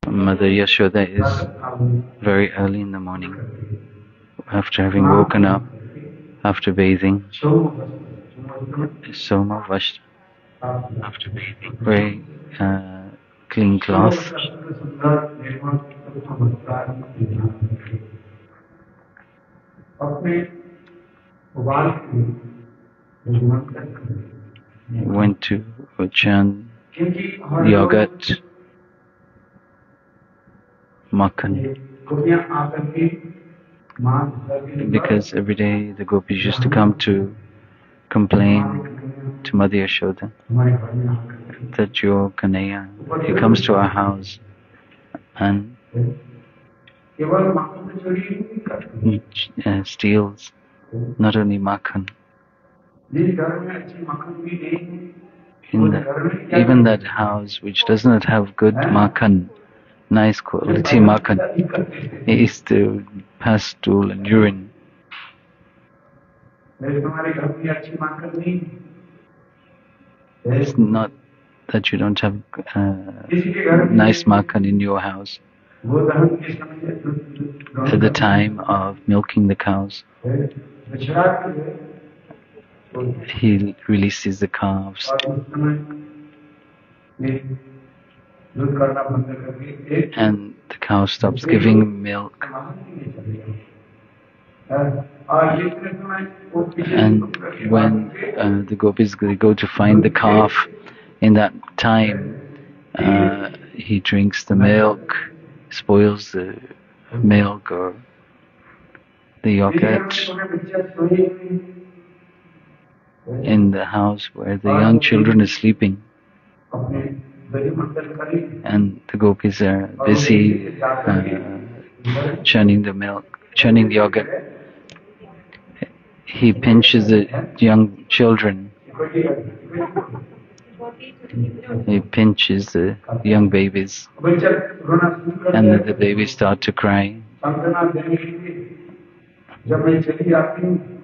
Mother Yashoda is very early in the morning, after having woken up, after bathing, Soma washed, after bathing, very clean cloth, went to chant yogurt, makhan, because every day the gopis used to come to complain to Mother Yashoda that your Kanaya, he comes to our house and steals not only makhan, even that house which does not have good makhan, nice quality makhan, he used to pass stool and urine. It's not that you don't have nice makhan in your house. At the time of milking the cows, he releases the calves and the cow stops giving milk. And when the gopis go to find the calf, in that time he drinks the milk, spoils the milk or the yogurt in the house where the young children are sleeping. And the gopis are busy churning the milk, churning the yogurt. He pinches the young children. He pinches the young babies, and then the babies start to cry.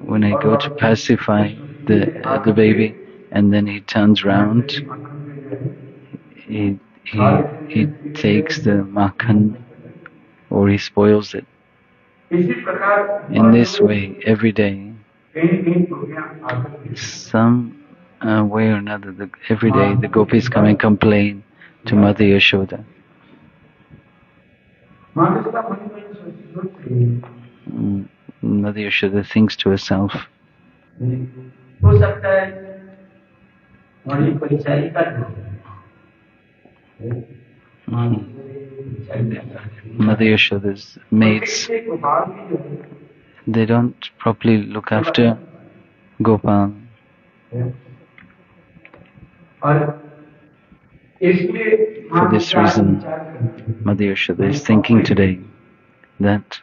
When I go to pacify the baby, and then he turns round, he takes the makhan or he spoils it. In this way, every day, some way or another, every day the gopis come and complain to Mother Yashoda. Mother Yashoda thinks to herself, Mother Yashoda's maids, they don't properly look after Gopal. For this reason, Mother Yashoda is thinking today that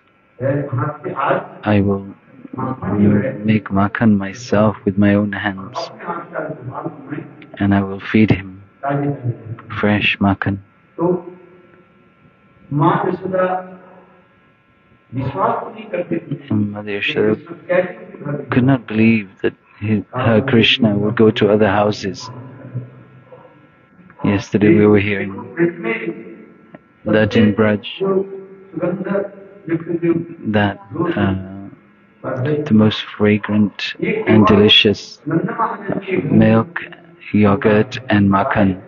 I will make makhan myself with my own hands, and I will feed him fresh makhan. And Mother Yashoda could not believe that her Krishna would go to other houses. Yesterday we were hearing that in Braj, that the most fragrant and delicious milk, yogurt and makhan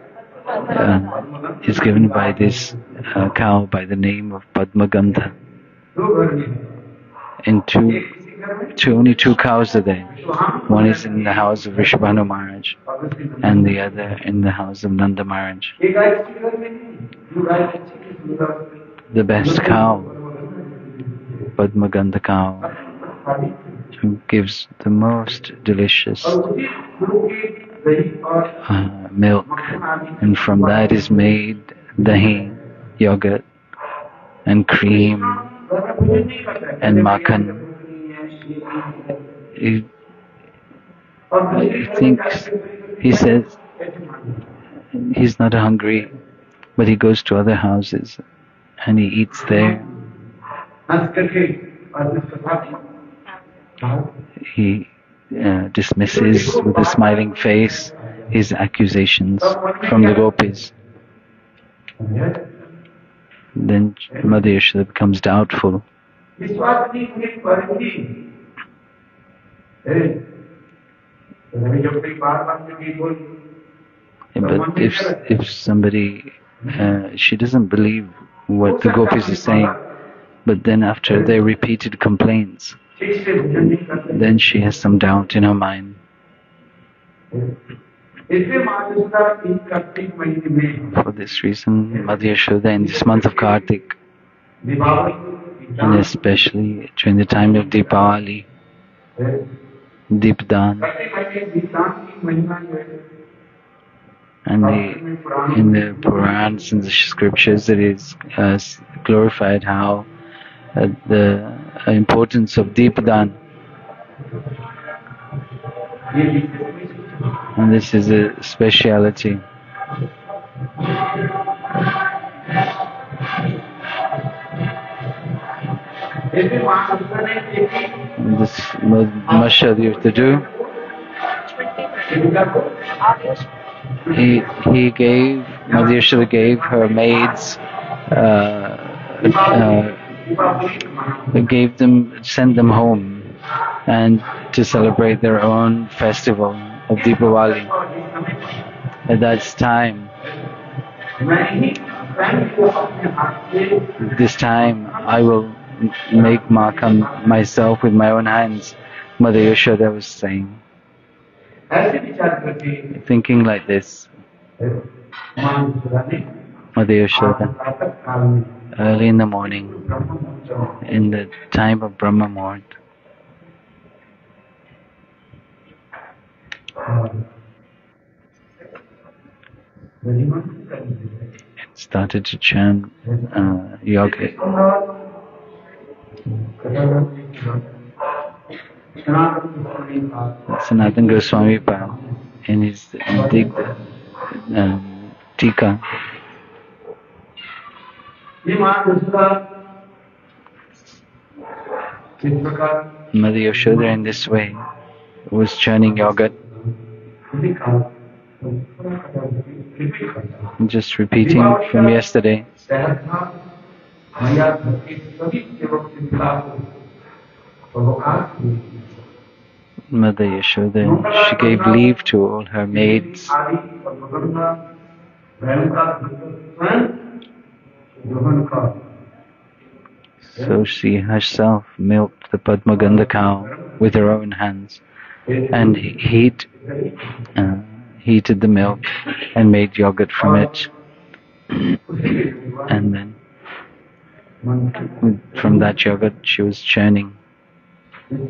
is given by this cow by the name of Padmagandha. And only two cows are there. One is in the house of Rishabhanu Maharaj and the other in the house of Nanda Maharaj. The best cow, Padmagandha cow, who gives the most delicious milk, and from that is made dahi, yogurt and cream and makhan. He says he's not hungry but he goes to other houses and he eats there. He dismisses with a smiling face his accusations from the gopis. Then Mother Yashoda becomes doubtful. But if somebody, she doesn't believe what the gopis are saying, but then after their repeated complaints, then she has some doubt in her mind. For this reason, Mother Yashoda in this month of Kartik, and especially during the time of Deepavali, Deepdan, and in the Purans and the scriptures it is glorified how the importance of Deepdan. And this is a speciality. And this mashad you have to do. He gave, Mother Yashoda gave her maids, sent them home and to celebrate their own festival of Deepavali. At that time, this time I will make Makhan myself with my own hands, Mother Yashoda was saying. Thinking like this, Mother Yashoda, early in the morning, in the time of Brahma Muhurt, started to chant yoga. Sanatana Goswami Pal in his Tika. Mother Yashoda in this way was churning yogurt, just repeating from yesterday. Mother Yashoda, she gave leave to all her maids so she herself milked the Padmagandha cow with her own hands and heated the milk and made yogurt from it. And then from that yogurt she was churning. When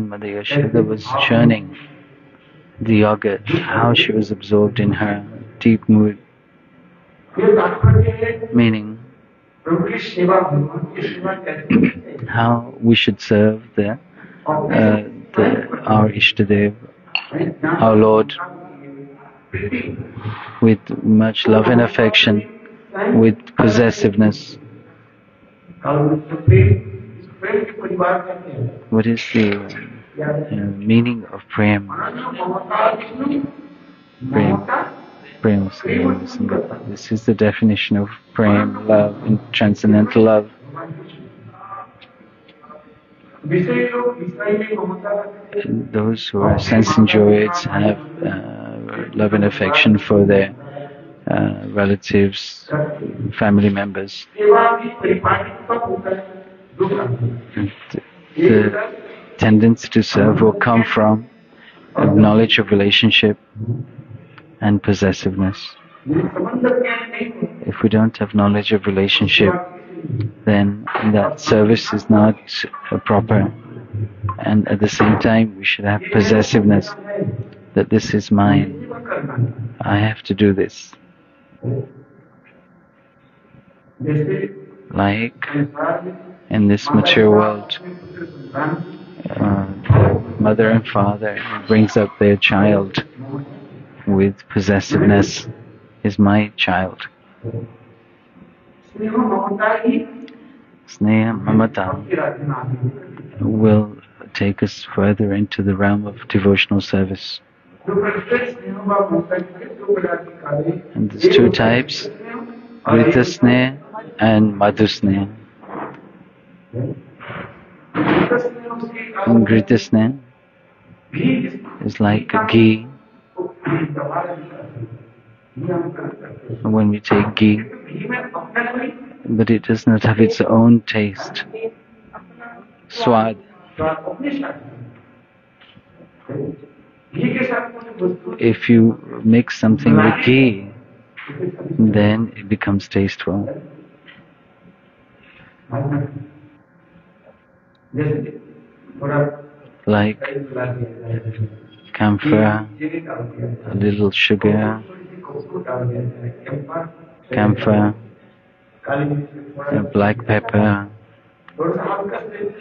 Mother Yashoda was churning the yogurt, how she was absorbed in her deep mood, meaning how we should serve our Ishtadev, our Lord, with much love and affection, with possessiveness. What is the meaning of prem? Prem. This is the definition of prem, love, and transcendental love. Those who are sense enjoyers have love and affection for their relatives, family members. The tendency to serve will come from knowledge of relationship and possessiveness. If we don't have knowledge of relationship, then that service is not proper. And at the same time, we should have possessiveness, that this is mine, I have to do this. Like In this mature world, mother and father brings up their child with possessiveness, is my child. Sneha Mamata will take us further into the realm of devotional service. And there's two types, Grita Sneha and Madhu Sneha. And Grita Sneha is like a ghee. When we take ghee, but it does not have its own taste, swad. If you mix something with ghee, then it becomes tasteful. Like camphor, a little sugar, camphor, black pepper,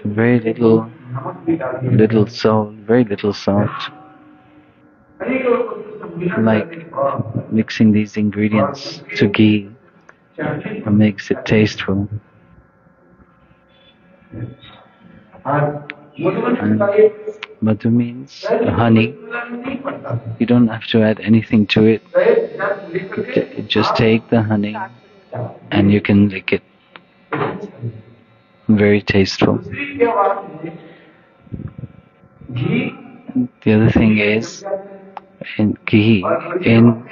very little salt, very little salt. Like mixing these ingredients to ghee makes it tasteful. And Madhu means honey. You don't have to add anything to it. You just take the honey and you can lick it. Very tasteful. The other thing is, in ghee, in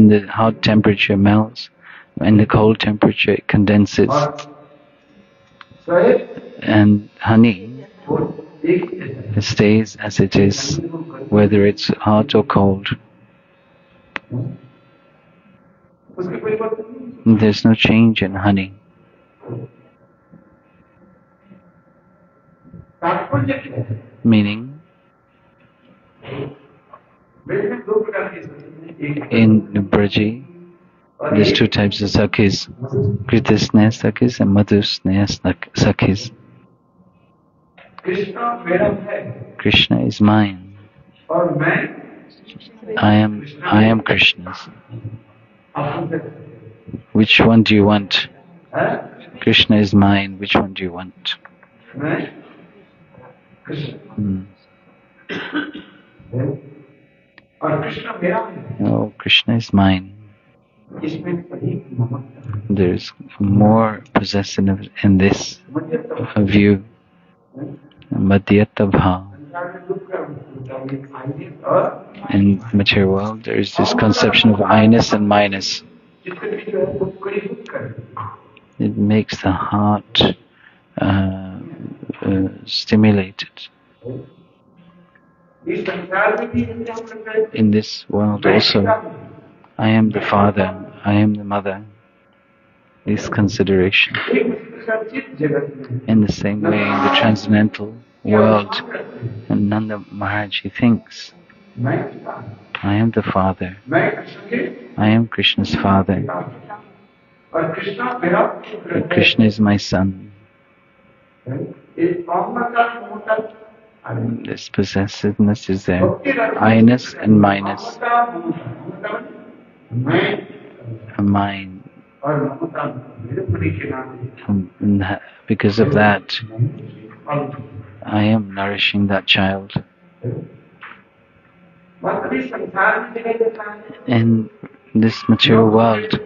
the hot temperature melts, in the cold temperature it condenses. And honey stays as it is, whether it's hot or cold. There's no change in honey. Meaning, in Braji, there's two types of sakhis, Krita Sneha sakhis and Madhu Sneha sakhis. Krishna is mine. I am Krishna's. Which one do you want? Krishna is mine. Which one do you want? Oh, Krishna is mine. There's more possessiveness in this view. Madhyata bhav. In the material world, there is this conception of I-ness and my-ness. It makes the heart stimulated. In this world also, I am the father, I am the mother. This consideration. In the same way, in the transcendental world, and Nanda Maharaj, he thinks, I am the father, I am Krishna's father, Krishna is my son. This possessiveness is there, I-ness and my-ness, mine. And because of that, I am nourishing that child. In this material world,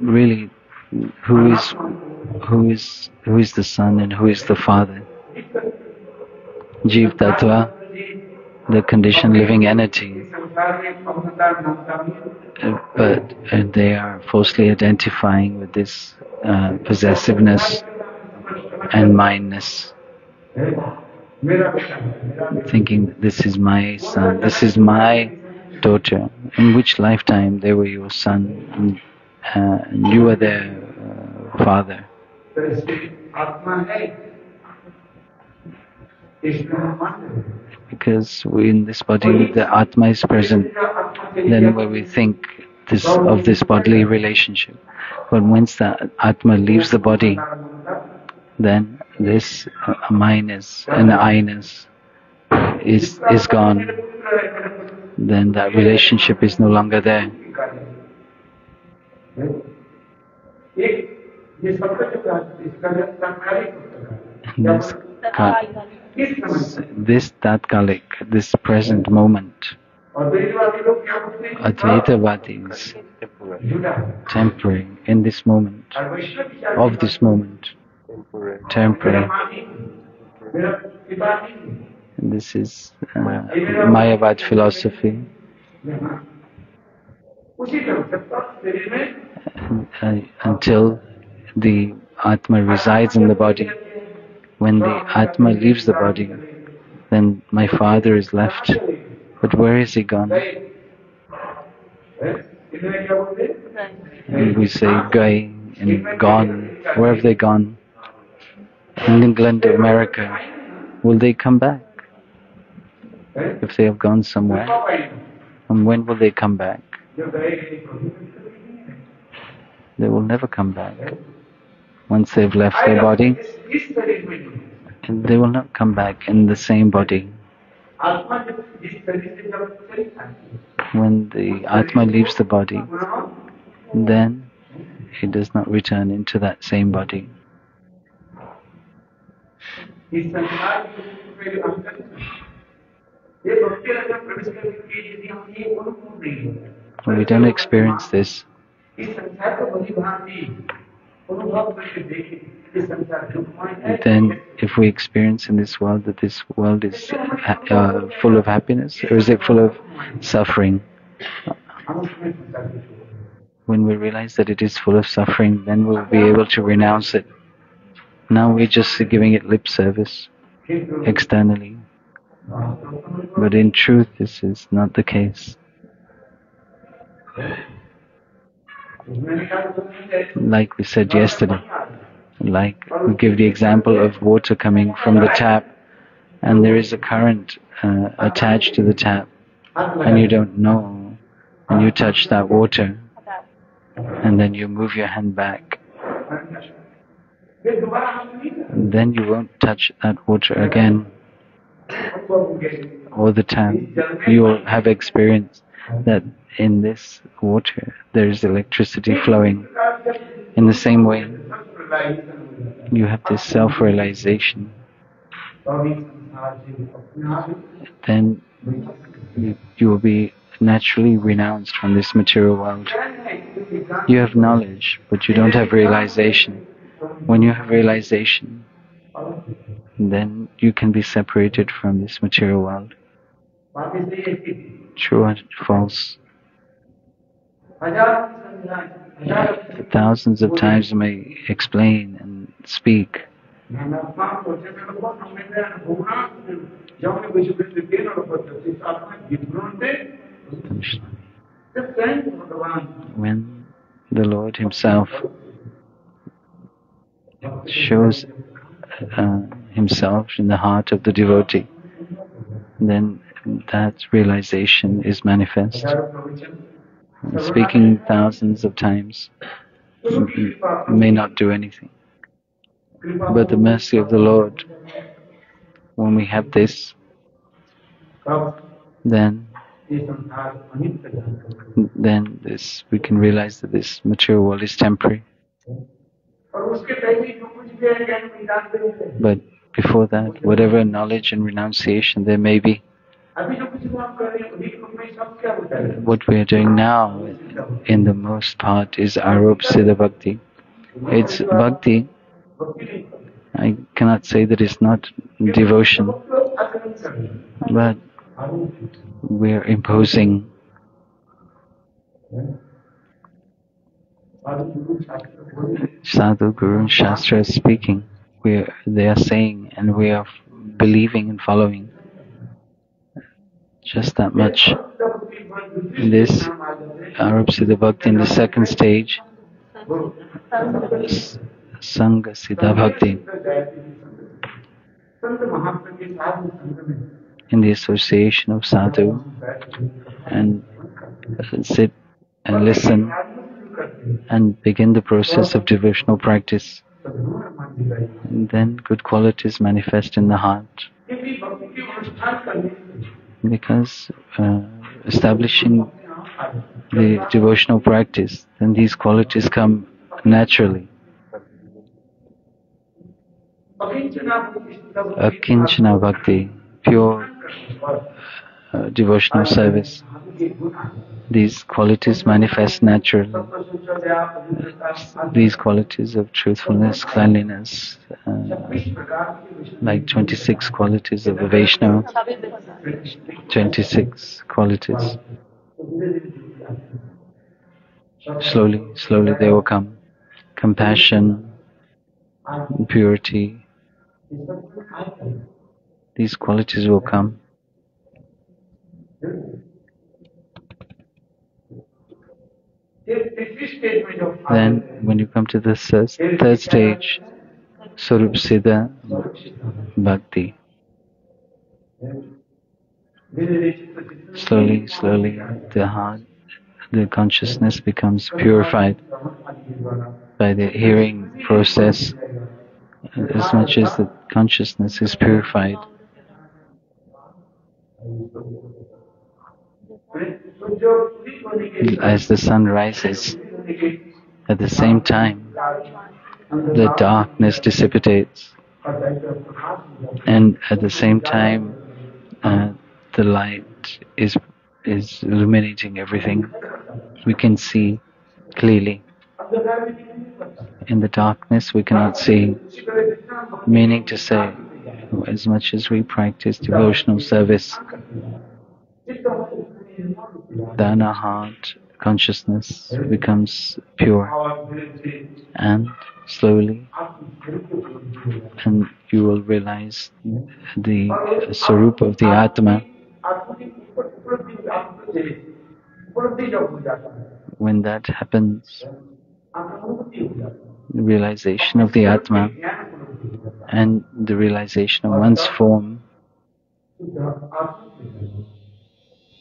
really, who is the son and who is the father? Jeev Tattva, the conditioned living entity. But they are falsely identifying with this possessiveness and mindness, thinking this is my son, this is my daughter. In which lifetime they were your son and you were their father? Because in this body the Atma is present, then when we think of this bodily relationship. But once the Atma leaves the body, then this minus and I-ness is gone. Then that relationship is no longer there. This tatkalik, this present moment, Advaitavadis, temporary, in this moment, of this moment, temporary. And this is Mayavad philosophy. Until the Atma resides in the body. When the Atma leaves the body, then my father is left. But where is he gone? And we say Gai and gone. Where have they gone? In England, America. Will they come back? If they have gone somewhere. And when will they come back? They will never come back. Once they've left their body, they will not come back in the same body. When the Atma leaves the body, then he does not return into that same body. We don't experience this. Then if we experience in this world that this world is full of happiness, or is it full of suffering? When we realize that it is full of suffering, then we'll be able to renounce it. Now we're just giving it lip service externally. But in truth, this is not the case. Like we said yesterday, like we give the example of water coming from the tap, and there is a current attached to the tap, and you don't know, and you touch that water, and then you move your hand back, and then you won't touch that water again, or the tap. You will have experienced that in this water there is electricity flowing. In the same way, you have this self-realization. Then you will be naturally renounced from this material world. You have knowledge, but you don't have realization. When you have realization, then you can be separated from this material world. True or false? Thousands of times you may explain and speak. When the Lord Himself shows Himself in the heart of the devotee, then that realization is manifest. Speaking thousands of times may not do anything. But the mercy of the Lord, when we have this, then this we can realize that this material world is temporary. But before that, whatever knowledge and renunciation there may be, what we are doing now, in the most part, is Arop Siddha Bhakti. It's Bhakti. I cannot say that it's not devotion, but we are imposing. Sadhu, Guru and Shastra is speaking. They are saying, and we are believing and following. Just that much. This Arab Siddha Bhakti in the second stage, Sangha Siddha Bhakti, in the association of sadhu, and sit and listen and begin the process of devotional practice. And then good qualities manifest in the heart. Because establishing the devotional practice, then these qualities come naturally. Akinchana bhakti, pure devotional service. These qualities manifest naturally. These qualities of truthfulness, cleanliness, like 26 qualities of a Vaishnava, 26 qualities. Slowly, slowly they will come. Compassion, purity, these qualities will come. Then, when you come to the third stage, Sarup Siddha Bhakti, slowly, slowly, the heart, the consciousness becomes purified by the hearing process. As much as the consciousness is purified, as the sun rises, at the same time, the darkness dissipates, and at the same time, the light is illuminating everything. We can see clearly. In the darkness, we cannot see. Meaning to say, as much as we practice devotional service, then our heart consciousness becomes pure, and slowly, and you will realize the Sarupa of the Atma. When that happens, the realization of the Atma and the realization of one's form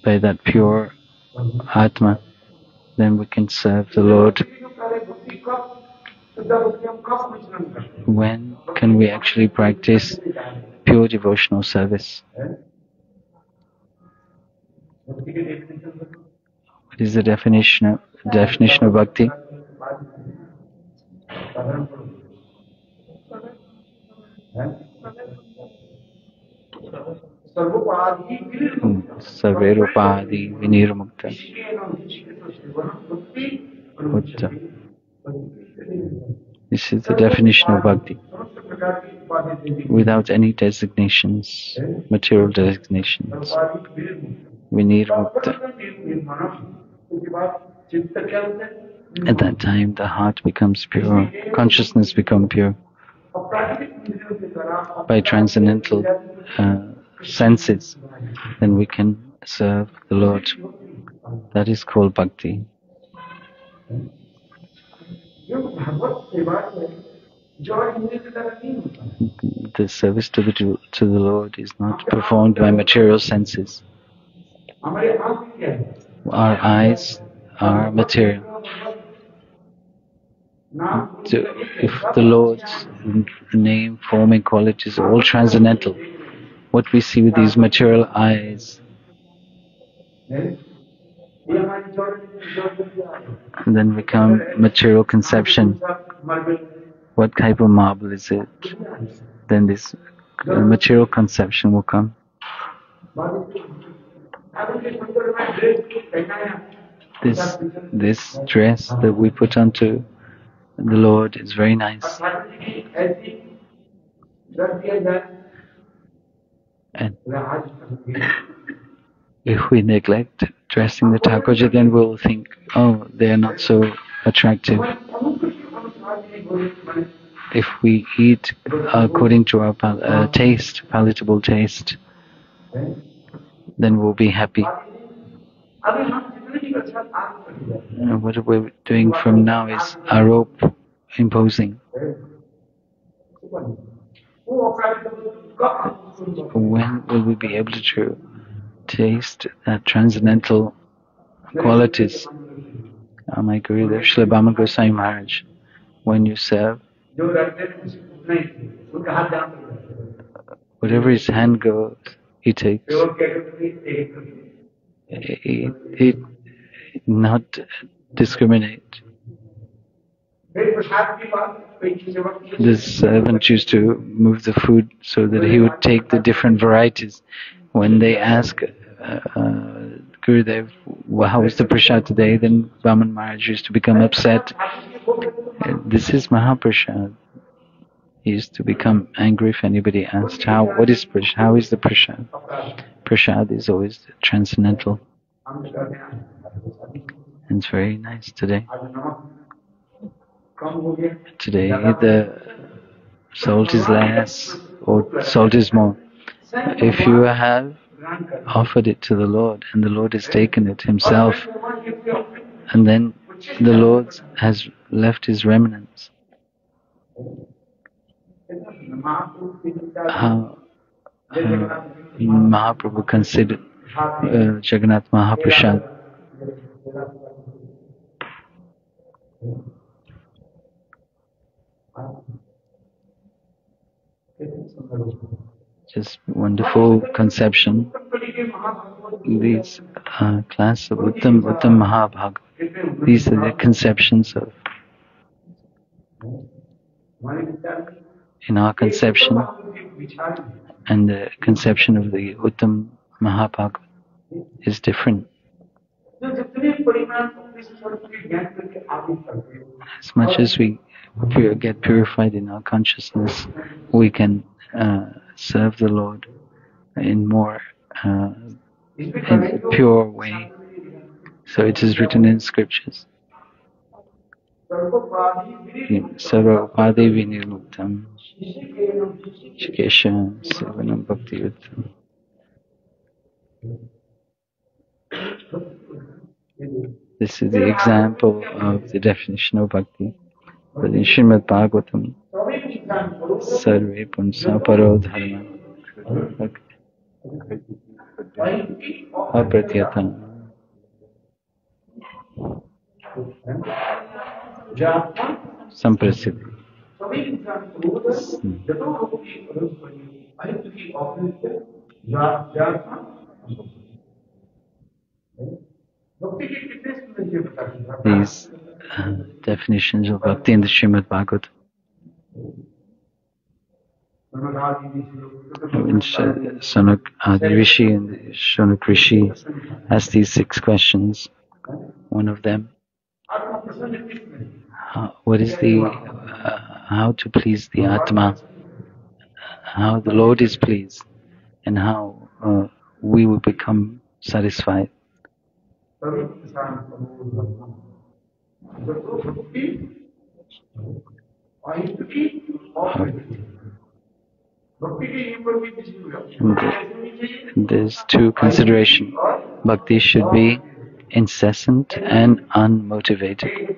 by that pure Atma, then we can serve the Lord. When can we actually practice pure devotional service? What is the definition of bhakti? Sarverupadi vinirmukta Utta. This is the definition of bhakti. Without any designations, material designations. Vinirmukta. At that time, the heart becomes pure, consciousness becomes pure. By transcendental senses, then we can serve the Lord. That is called bhakti. The service to the Lord is not performed by material senses. Our eyes are material. If the Lord's name, form and qualities are all transcendental, what we see with these material eyes, and then become material conception. What type of marble is it? Then this material conception will come. This dress that we put onto the Lord is very nice. And if we neglect dressing the Thakurji, then we'll think, oh, they are not so attractive. If we eat according to our taste, palatable taste, then we'll be happy. And what we're doing from now is arop, imposing. When will we be able to taste that transcendental qualities? My Gurudev Srila Bhama Goswami Maharaj, when you serve, Whatever his hand goes, he takes. He not discriminate. The servant used to move the food so that he would take the different varieties. When they ask Gurudev, well, how was the prasad today? Then Vaman Maharaj used to become upset. This is Mahaprasad. He used to become angry if anybody asked, how is the prasad? Prasad is always transcendental. And it's very nice today. Today the salt is less or salt is more. If you have offered it to the Lord and the Lord has taken it himself, and then the Lord has left his remnants, how Mahaprabhu considered Jagannath Mahaprasad. Just wonderful conception. These class of Uttam Mahabhag. These are the conceptions of, in our conception and the conception of the Uttam Mahabhag is different. As much as we get purified in our consciousness, we can serve the Lord in more in a pure way. So it is written in scriptures. Sarva upadi vinirmuktam Shikesha Savanam Bhakti Uttam. This is the example of the definition of bhakti. But in Srimad Bhagavatam, Sarve Punsa Paro Dharma Apratyatana Samprasiddhi. These definitions of bhakti in the Srimad Bhagavatam. When Sanak Adi Rishi and Shanak Rishi asked these 6 questions, one of them, what is the how to please the Atma, how the Lord is pleased, and how we will become satisfied. And there's 2 considerations. Bhakti should be incessant and unmotivated.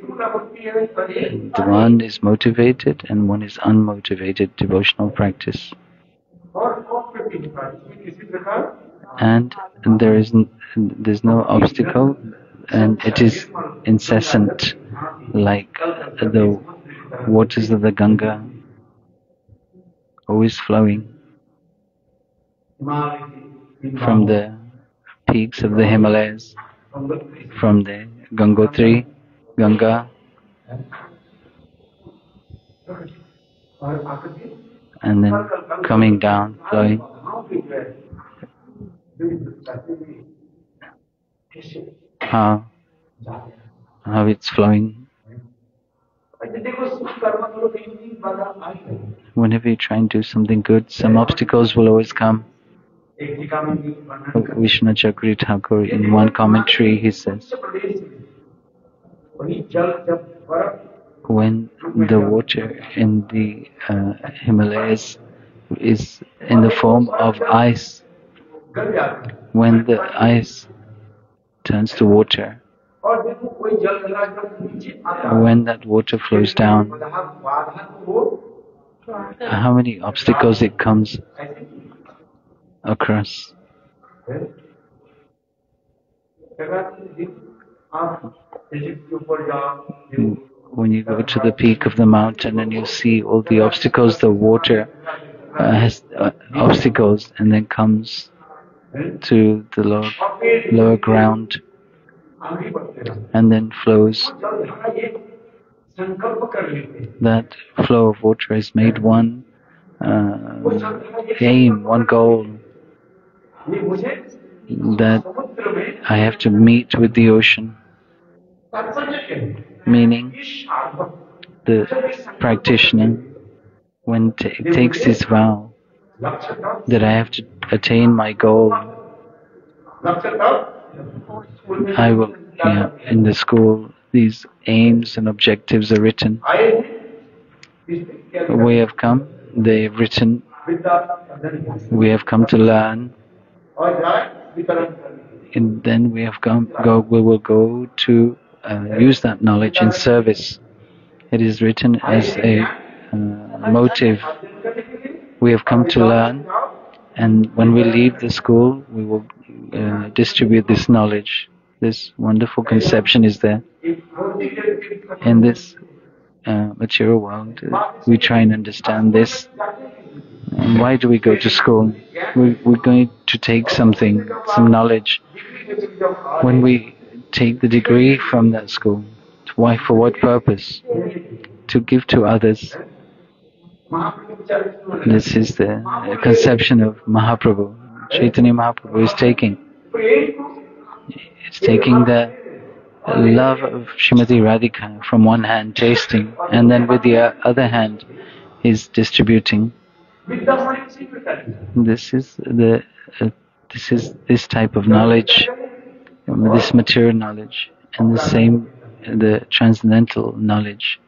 The one is motivated and one is unmotivated devotional practice. And there's no obstacle, and it is incessant, like the waters of the Ganga, always flowing from the peaks of the Himalayas, from the Gangotri, Ganga, and then coming down, flowing. How it's flowing. Whenever you try and do something good, some obstacles will always come. Vishnu Chakri Thakur, in one commentary, he says, when the water in the Himalayas is in the form of ice, when the ice turns to water, when that water flows down, how many obstacles it comes across. when you go to the peak of the mountain and you see all the obstacles, the water has obstacles and then comes to the lower ground and then flows. That flow of water has made one aim, one goal, that I have to meet with the ocean. Meaning, the practitioner, when takes this vow that I have to attain my goal, I will, in the school, these aims and objectives are written. We have come, they've written, we have come to learn, and then we will go to use that knowledge in service. It is written as a motive. We have come to learn, and when we leave the school, we will distribute this knowledge. This wonderful conception is there. In this material world, we try and understand this. And why do we go to school? We're going to take something, some knowledge. When we take the degree from that school, why? For what purpose? To give to others. This is the conception of Mahaprabhu. Chaitanya Mahaprabhu is taking the love of Srimati Radhika from one hand, tasting, and then with the other hand, he's distributing. This is this type of knowledge, this material knowledge, and the transcendental knowledge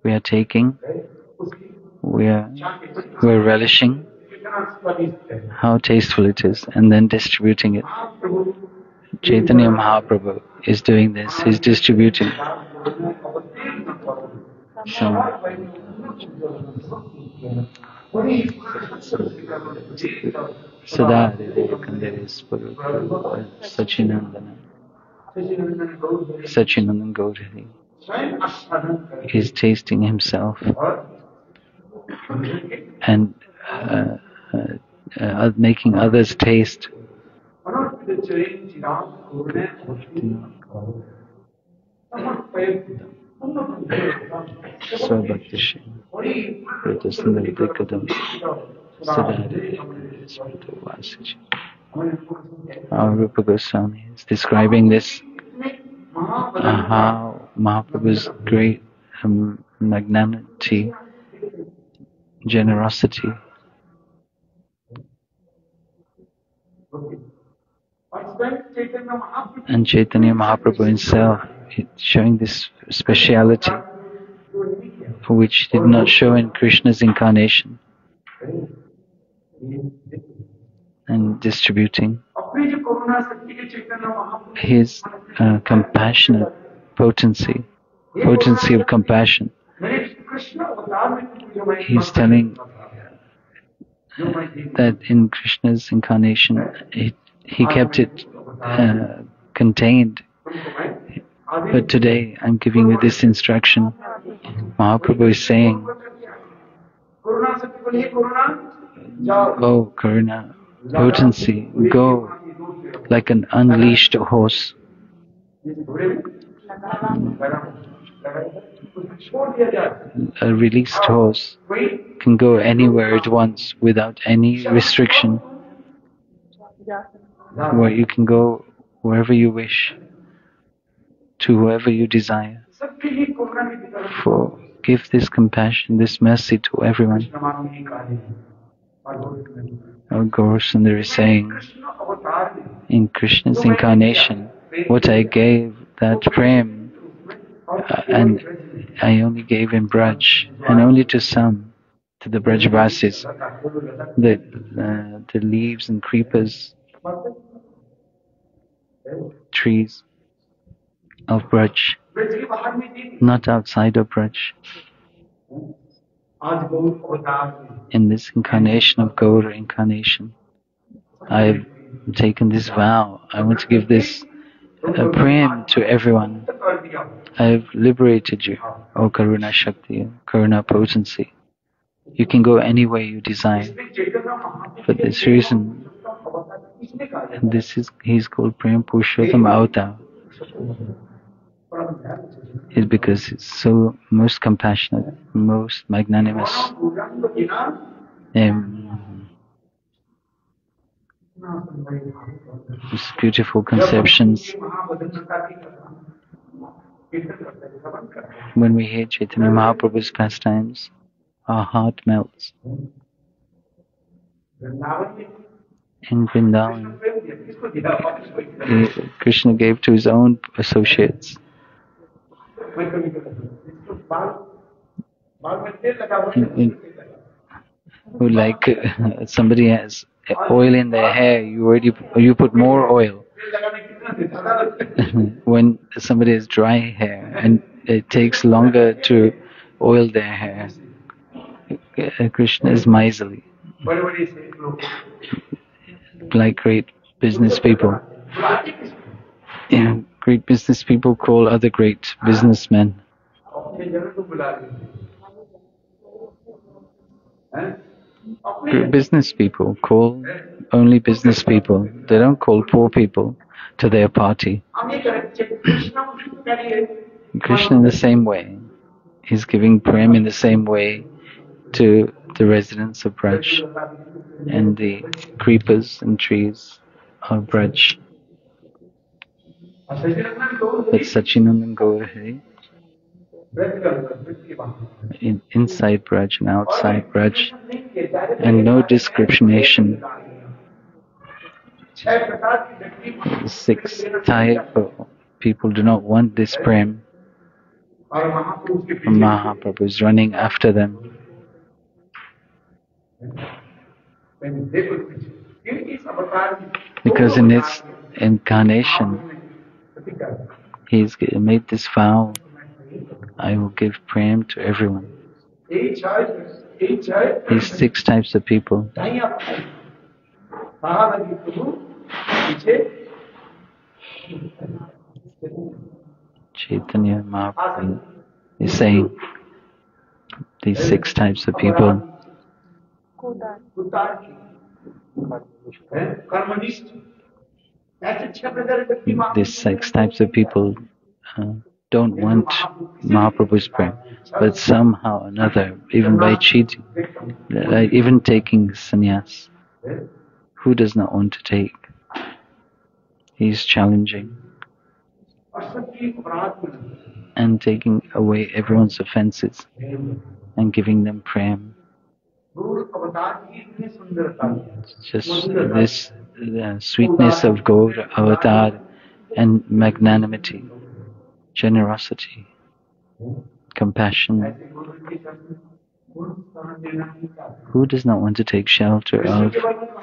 we are taking. We're relishing how tasteful it is, and then distributing it. Chaitanya Mahaprabhu is doing this. He's distributing. Sada Sachinandan Gaurari is tasting himself and making others taste. Our Rupa Goswami is describing this, how Mahaprabhu's great magnanimity, generosity. And Chaitanya Mahaprabhu himself showing this speciality which did not show in Krishna's incarnation, and distributing his compassionate potency of compassion. He's telling that in Krishna's incarnation, he kept it contained. But today, I'm giving you this instruction. Mahaprabhu is saying, "Oh, Karuna, potency, go like an unleashed horse." A released horse can go anywhere it wants without any restriction. Where you can go wherever you wish, to whoever you desire. Give this compassion, this mercy to everyone. Our Gaur Sundar is saying, in Krishna's incarnation, what I gave, that prem, and I only gave in Braj, and only to some, to the Brajvasis, the leaves and creepers, trees of Braj, not outside of Braj. In this incarnation of Gaur incarnation, I have taken this vow. I want to give this prem to everyone. I have liberated you, O Karuna Shakti, Karuna potency. You can go any way you desire. For this reason, he is called Prem Purushottam Avatar. Is because he's so most compassionate, most magnanimous. These beautiful conceptions. When we hear Chaitanya Mahaprabhu's pastimes, our heart melts. In Vrindavan, Krishna gave to his own associates. Who like somebody has oil in their hair, you put more oil. When somebody has dry hair and it takes longer to oil their hair, Krishna is miserly. Like great business people. Great business people call other great businessmen. Business people call only business people. They don't call poor people to their party. Krishna in the same way. He's giving prem in the same way to the residents of Braj and the creepers and trees of Braj. But Sachinandan Gaur Hari, inside Braj and outside Braj, and no discrimination. 6 type of people do not want this prem. Mahaprabhu is running after them. Because in his incarnation, he's made this vow, I will give prem to everyone. These 6 types of people. Chaitanya Mahaprabhu is saying these 6 types of people. These 6 types of people don't want Mahaprabhu's prem, but somehow or another, even by cheating, even taking sannyas, who does not want to take? He's challenging and taking away everyone's offenses and giving them prem. Just this sweetness of Gaur Avatar and magnanimity, generosity, compassion. Who does not want to take shelter of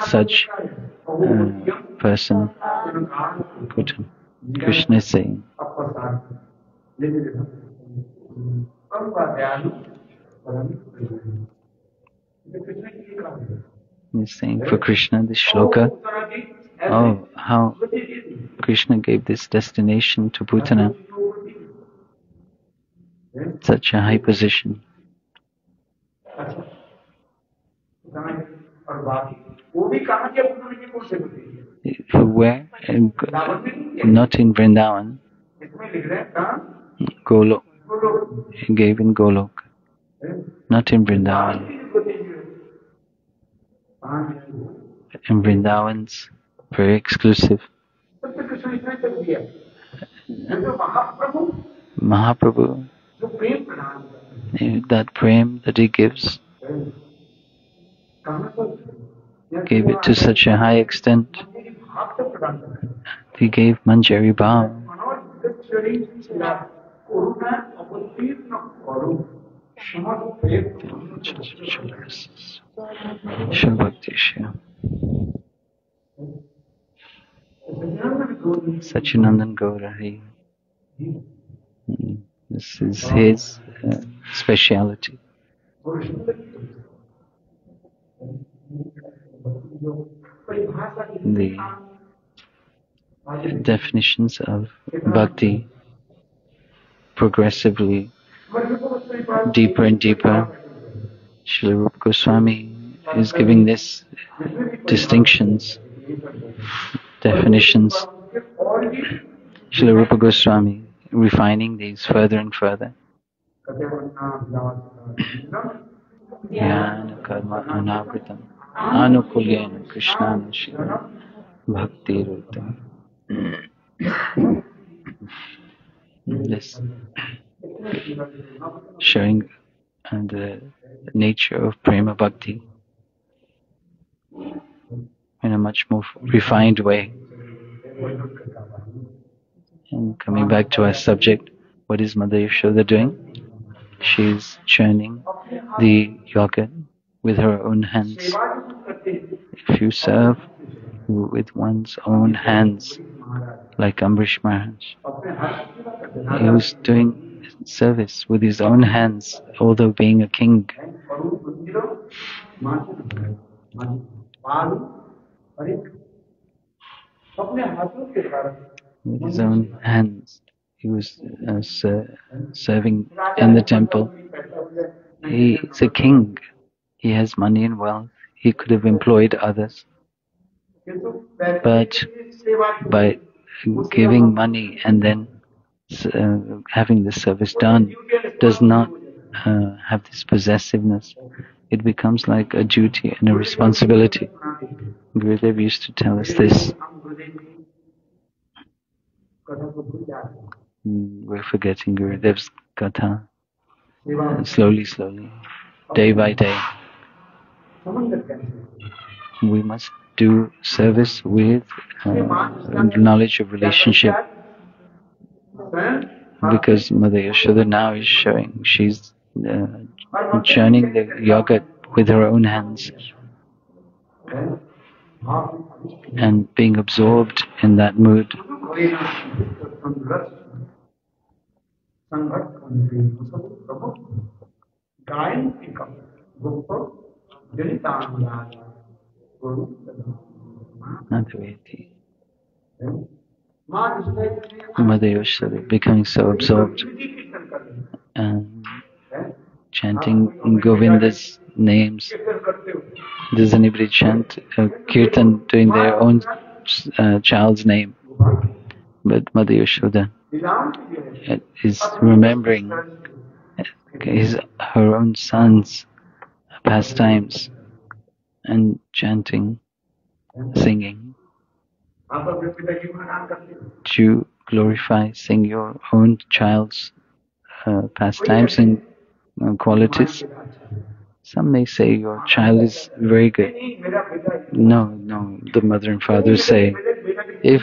such person? Krishna is saying. He's saying for Krishna, this shloka, oh, how Krishna gave this destination to Putana, such a high position. Where? Not in Vrindavan. Golok. He gave in Golok. Not in Vrindavan. In Vrindavan's very exclusive. Mahaprabhu, that prem that he gives, gave it to such a high extent. He gave Manjari Bhav. Sachinandan Gaur Hari. This is his speciality. definitions of bhakti progressively deeper and deeper. Srila Rupa Goswami is giving this distinctions, definitions. Srila Rupa Goswami refining these further and further. Jnana karma anavritam anukulyena krishnana shivam bhakti rutam. This showing the nature of prema bhakti in a much more refined way. And coming back to our subject, what is Mother Yashoda doing? She's churning the yogurt with her own hands. If you serve with one's own hands, like Ambrish Maharaj, he was doing service with his own hands, although being a king. With his own hands, he was serving in the temple. He is a king. He has money and wealth. He could have employed others. But by giving money and then having the service done does not have this possessiveness. It becomes like a duty and a responsibility. Gurudev used to tell us this. We're forgetting Gurudev's katha slowly, day by day. We must do service with knowledge of relationship, because Mother Yashoda now is showing she's churning the yogurt with her own hands and being absorbed in that mood. Advaiti. Mother Yashoda becoming so absorbed and chanting Govinda's names. Does anybody chant Kirtan doing their own child's name? But Mother Yashoda is remembering her own son's pastimes and chanting, singing. To glorify, sing your own child's pastimes and qualities. Some may say your child is very good. No, the mother and father say, if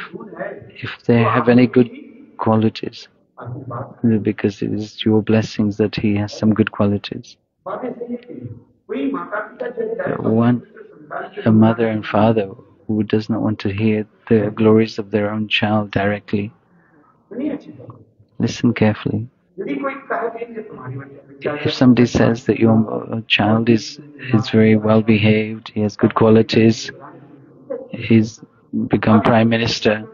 they have any good qualities, because it is your blessings that he has some good qualities. A mother and father who does not want to hear the glories of their own child directly, listen carefully. If somebody says that your child is very well behaved, he has good qualities, he's become Prime Minister,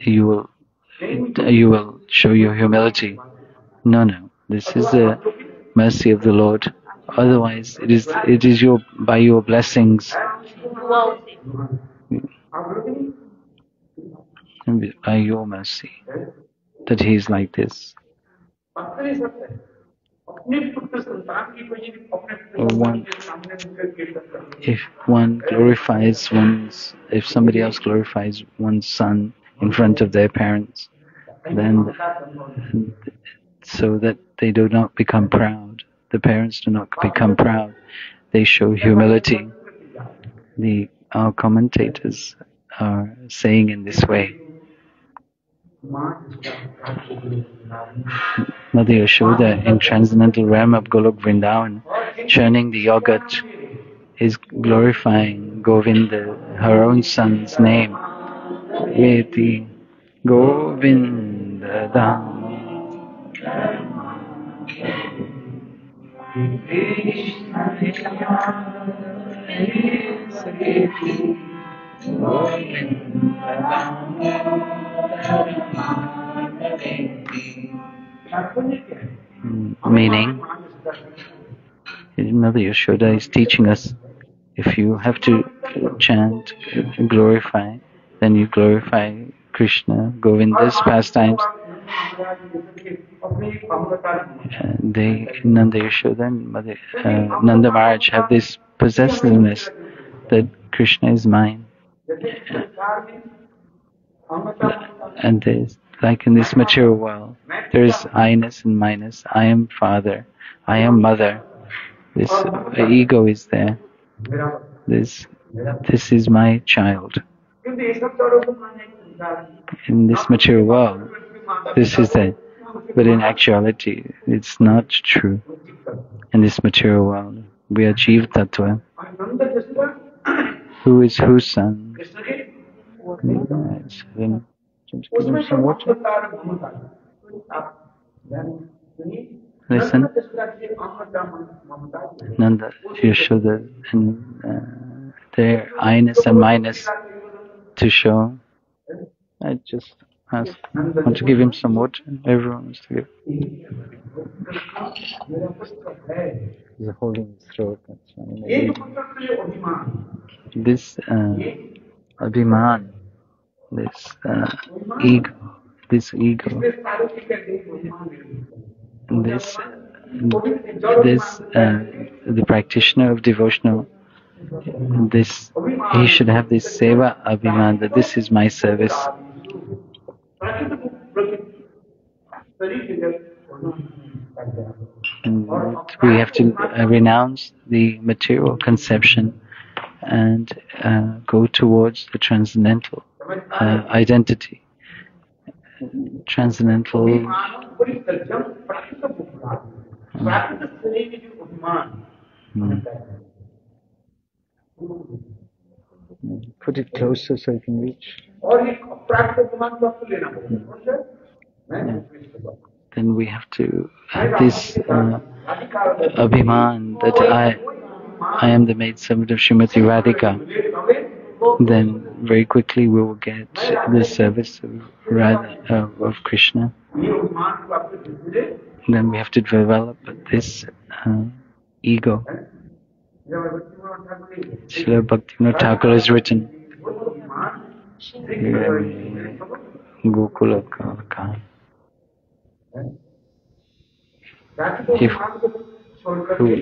you will show your humility. No. This is the mercy of the Lord. Otherwise, it is by your blessings, by your mercy, that he is like this. If somebody else glorifies one's son in front of their parents, then so that they do not become proud, the parents do not become proud, they show humility. Our commentators are saying in this way. Mother Yashoda in transcendental realm of Golok Vrindavan, churning the yogurt, is glorifying Govinda, her own son's name. Eti Govinda Dham. Meaning, Mother Yashoda is teaching us, if you have to chant, glorify, then you glorify Krishna, Govinda's pastimes. Nanda Yashoda and Nanda Maharaj have this possessiveness that Krishna is mine. And there's, like in this material world, there is I-ness and minus. I am father, I am mother. This ego is there. This is my child. In this material world, this is there. But in actuality, it's not true. In this material world, we are Jiva Tattva. Who is whose son? Some water. Listen. Nanda, Yashoda, and their I-ness and minus to show. I just asked, want to give him some water? Everyone wants to give. He's holding his throat. That's why. This abhiman, this ego, the practitioner of devotional, he should have this seva abhiman, that this is my service. And we have to renounce the material conception and go towards the transcendental identity. Transcendental. Put it closer so you can reach. Then we have to have this abhiman that I am the maidservant of Srimati Radhika. Then very quickly we will get the service of Krishna. Then we have to develop this ego. Srila Bhaktivinoda Thakur has written, Gokula Kalaka. If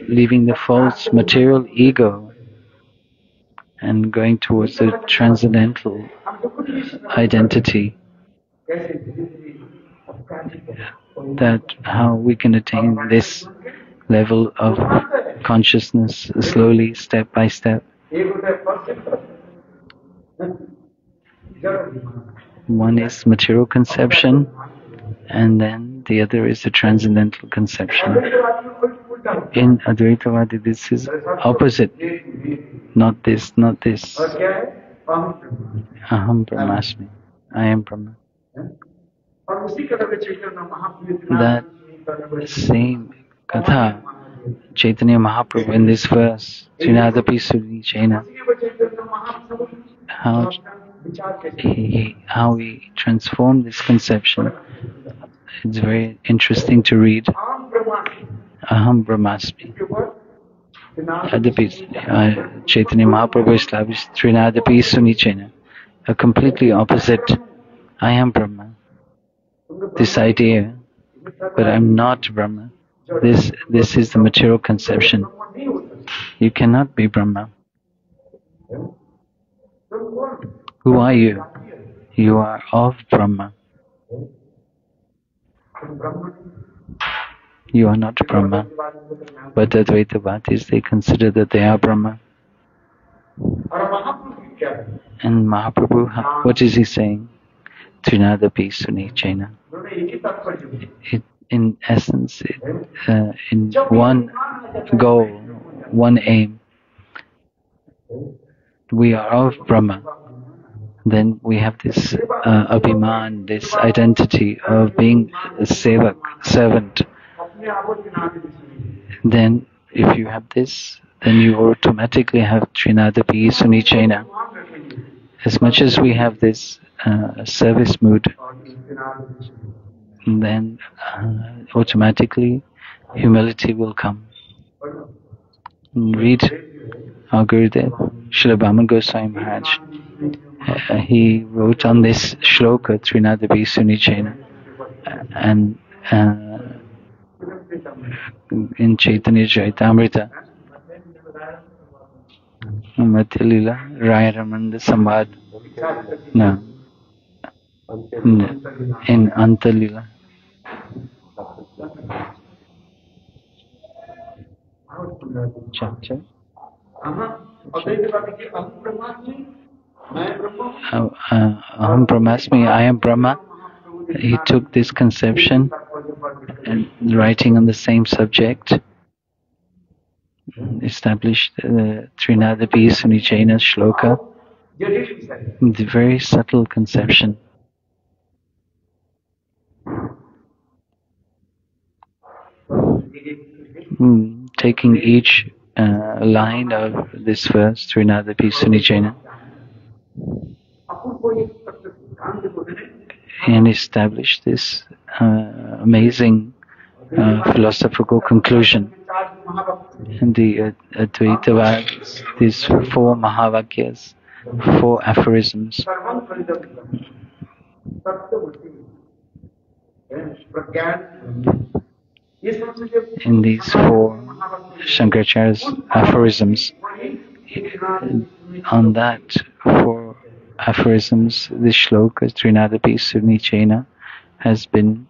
leaving the false material ego and going towards the transcendental identity, that how we can attain this level of consciousness slowly, step by step. One is material conception, and then the other is the transcendental conception. In Advaitavadi, this is opposite. Not this. Aham Brahmasmi. I am Brahma. That same katha, Chaitanya Mahaprabhu in this verse, Trinadapi Suni Chaina, how he transformed this conception. It's very interesting to read. Aham Brahmasmi. Chaitanya Mahaprabhu established Trinadapi Suni Chaina, a completely opposite. I am Brahma. This idea, but I'm not Brahma. This is the material conception. You cannot be Brahma. Who are you? You are of Brahma. You are not Brahma. But Advaitavadis, they consider that they are Brahma. And Mahaprabhu, what is he saying? Trinadapi Suni Chaina. In essence, in one goal, one aim, we are of Brahma. Then we have this abhiman, this identity of being a sevak, servant. Then if you have this, then you automatically have Trinadapi Suni Chaina. as much as we have this service mood, then automatically humility will come. Read our Gurudev, Srila Bhaman Goswami Maharaj. He wrote on this shloka, Trinadabi Sunichena, and in Chaitanya Charitamrita, Mathilila, Raya Ramanda Samvad, no, in Antalila. Chapter. Aham Brahmasmi, I am Brahma. He took this conception and writing on the same subject, established the Trinadapi Sunichena shloka, the very subtle conception. Taking each line of this verse, Trinadapi Sunichena, and establish this amazing philosophical conclusion. And the Advaitavad, these 4 Mahavakyas, 4 aphorisms. In these 4 Shankaracharya's aphorisms, on that 4 aphorisms, this shloka, Trinadapi Sunichena, has been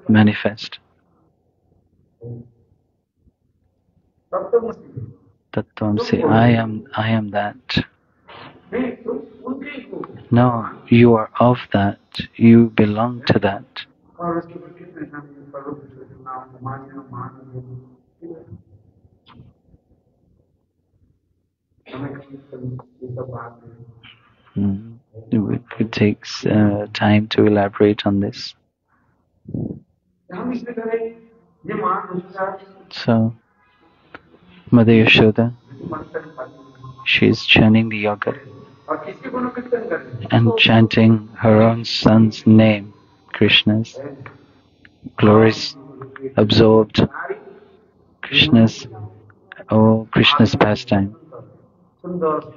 manifest. Tattvamsi, I am that. No, you are of that. You belong to that. It could take time to elaborate on this. So, Mother Yashoda, she is chanting the yoga and chanting her own son's name, Krishna's glories, absorbed Krishna's pastime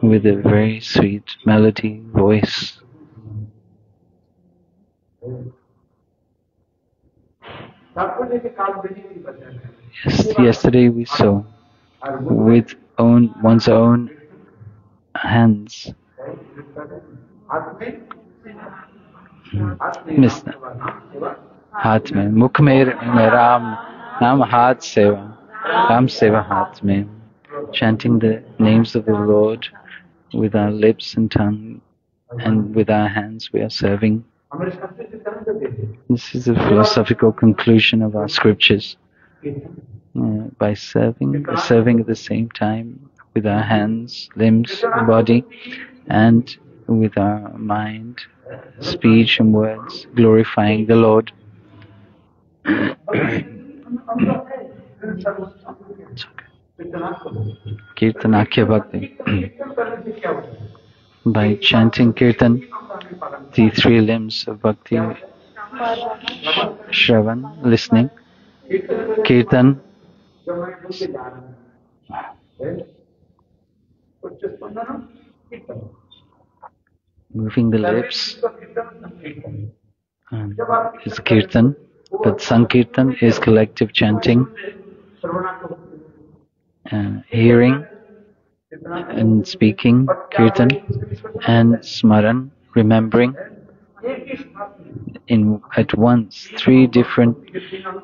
with a very sweet melody voice. Yesterday we saw with one's own hands. हाथ में मुख में राम नाम हाथ सेवा राम सेवा हाथ में, chanting the names of the Lord with our lips and tongue, and with our hands we are serving. This is the philosophical conclusion of our scriptures. By serving at the same time with our hands, limbs, body, and with our mind, speech and words, glorifying the Lord. Kirtanakya Bhakti. By chanting Kirtan, the 3 limbs of Bhakti, Shravan, listening, Kirtan, moving the lips, is Kirtan, but Sankirtan is collective chanting, hearing and speaking Kirtan, and Smaran, remembering. At once, 3 different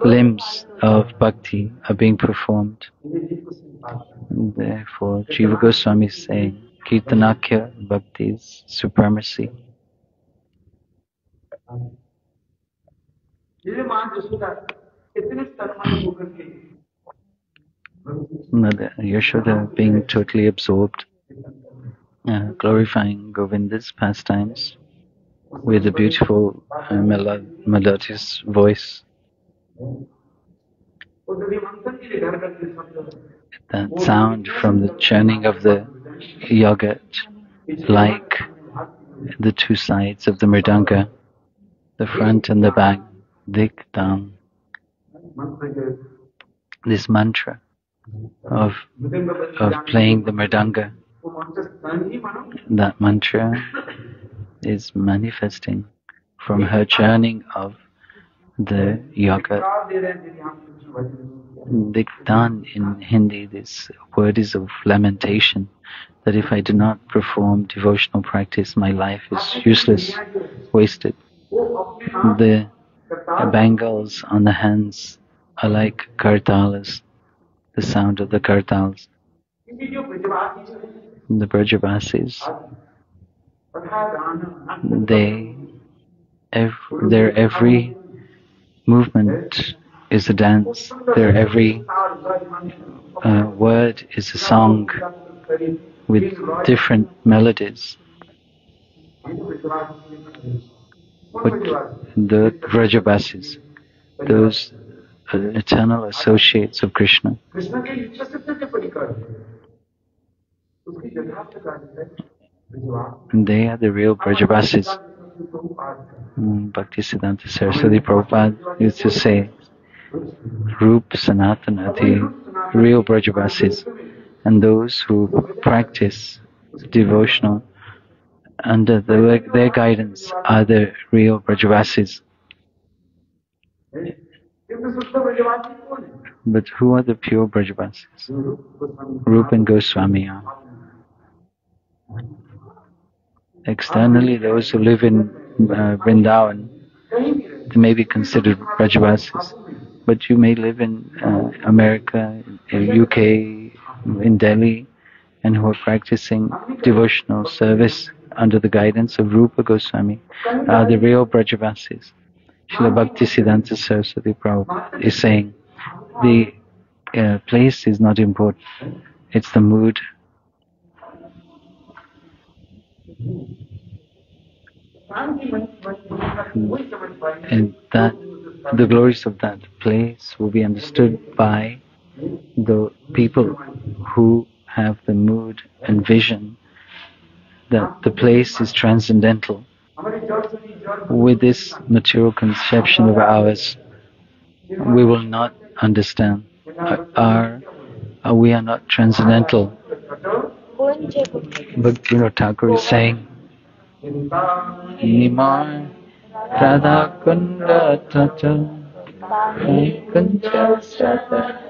limbs of Bhakti are being performed. And therefore, Jiva Goswami is saying, Kirtanakya Bhakti's supremacy. Mother Yashoda being totally absorbed, glorifying Govinda's pastimes with a beautiful melodious voice. That sound from the churning of the yogurt like the two sides of the mridanga, the front and the back, dik tam. This mantra of playing the mridanga, that mantra is manifesting from her churning of the yoga. Diktan in Hindi, this word is of lamentation, that if I do not perform devotional practice, my life is useless, wasted. The bangles on the hands are like kartalas, the sound of the kartals. The Brajavasis, their every movement is a dance, their every word is a song with different melodies. But the Vrajavasis, those eternal associates of Krishna, they are the real Vrajavasis. Bhaktisiddhanta Saraswati Prabhupada used to say, Rup Sanatana, the real Brajavasis, and those who practice devotional under their guidance are the real Brajavasis. But who are the pure Brajavasis? Rupa and Goswami are. Externally, those who live in Vrindavan, they may be considered Brajavasis. But you may live in America, in UK, in Delhi, and who are practicing devotional service under the guidance of Rupa Goswami are the real Brajavasis. Srila Bhaktisiddhanta Saraswati Prabhupada is saying, the place is not important, it's the mood. And that the glories of that place will be understood by the people who have the mood and vision that the place is transcendental. With this material conception of ours, we will not understand. We are not transcendental. Bhaktivinoda Thakur is saying, Nimai Radha Kunda Tata Kunja Sata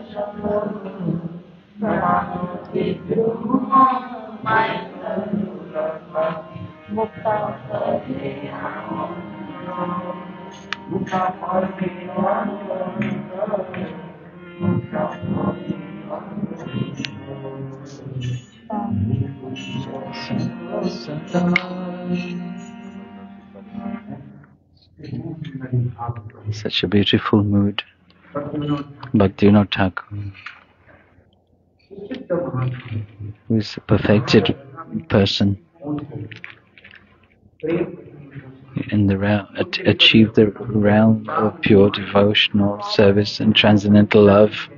Such a beautiful mood. Bhaktivinoda Thakur, who is a perfected person in the realm, achieved the realm of pure devotional service and transcendental love.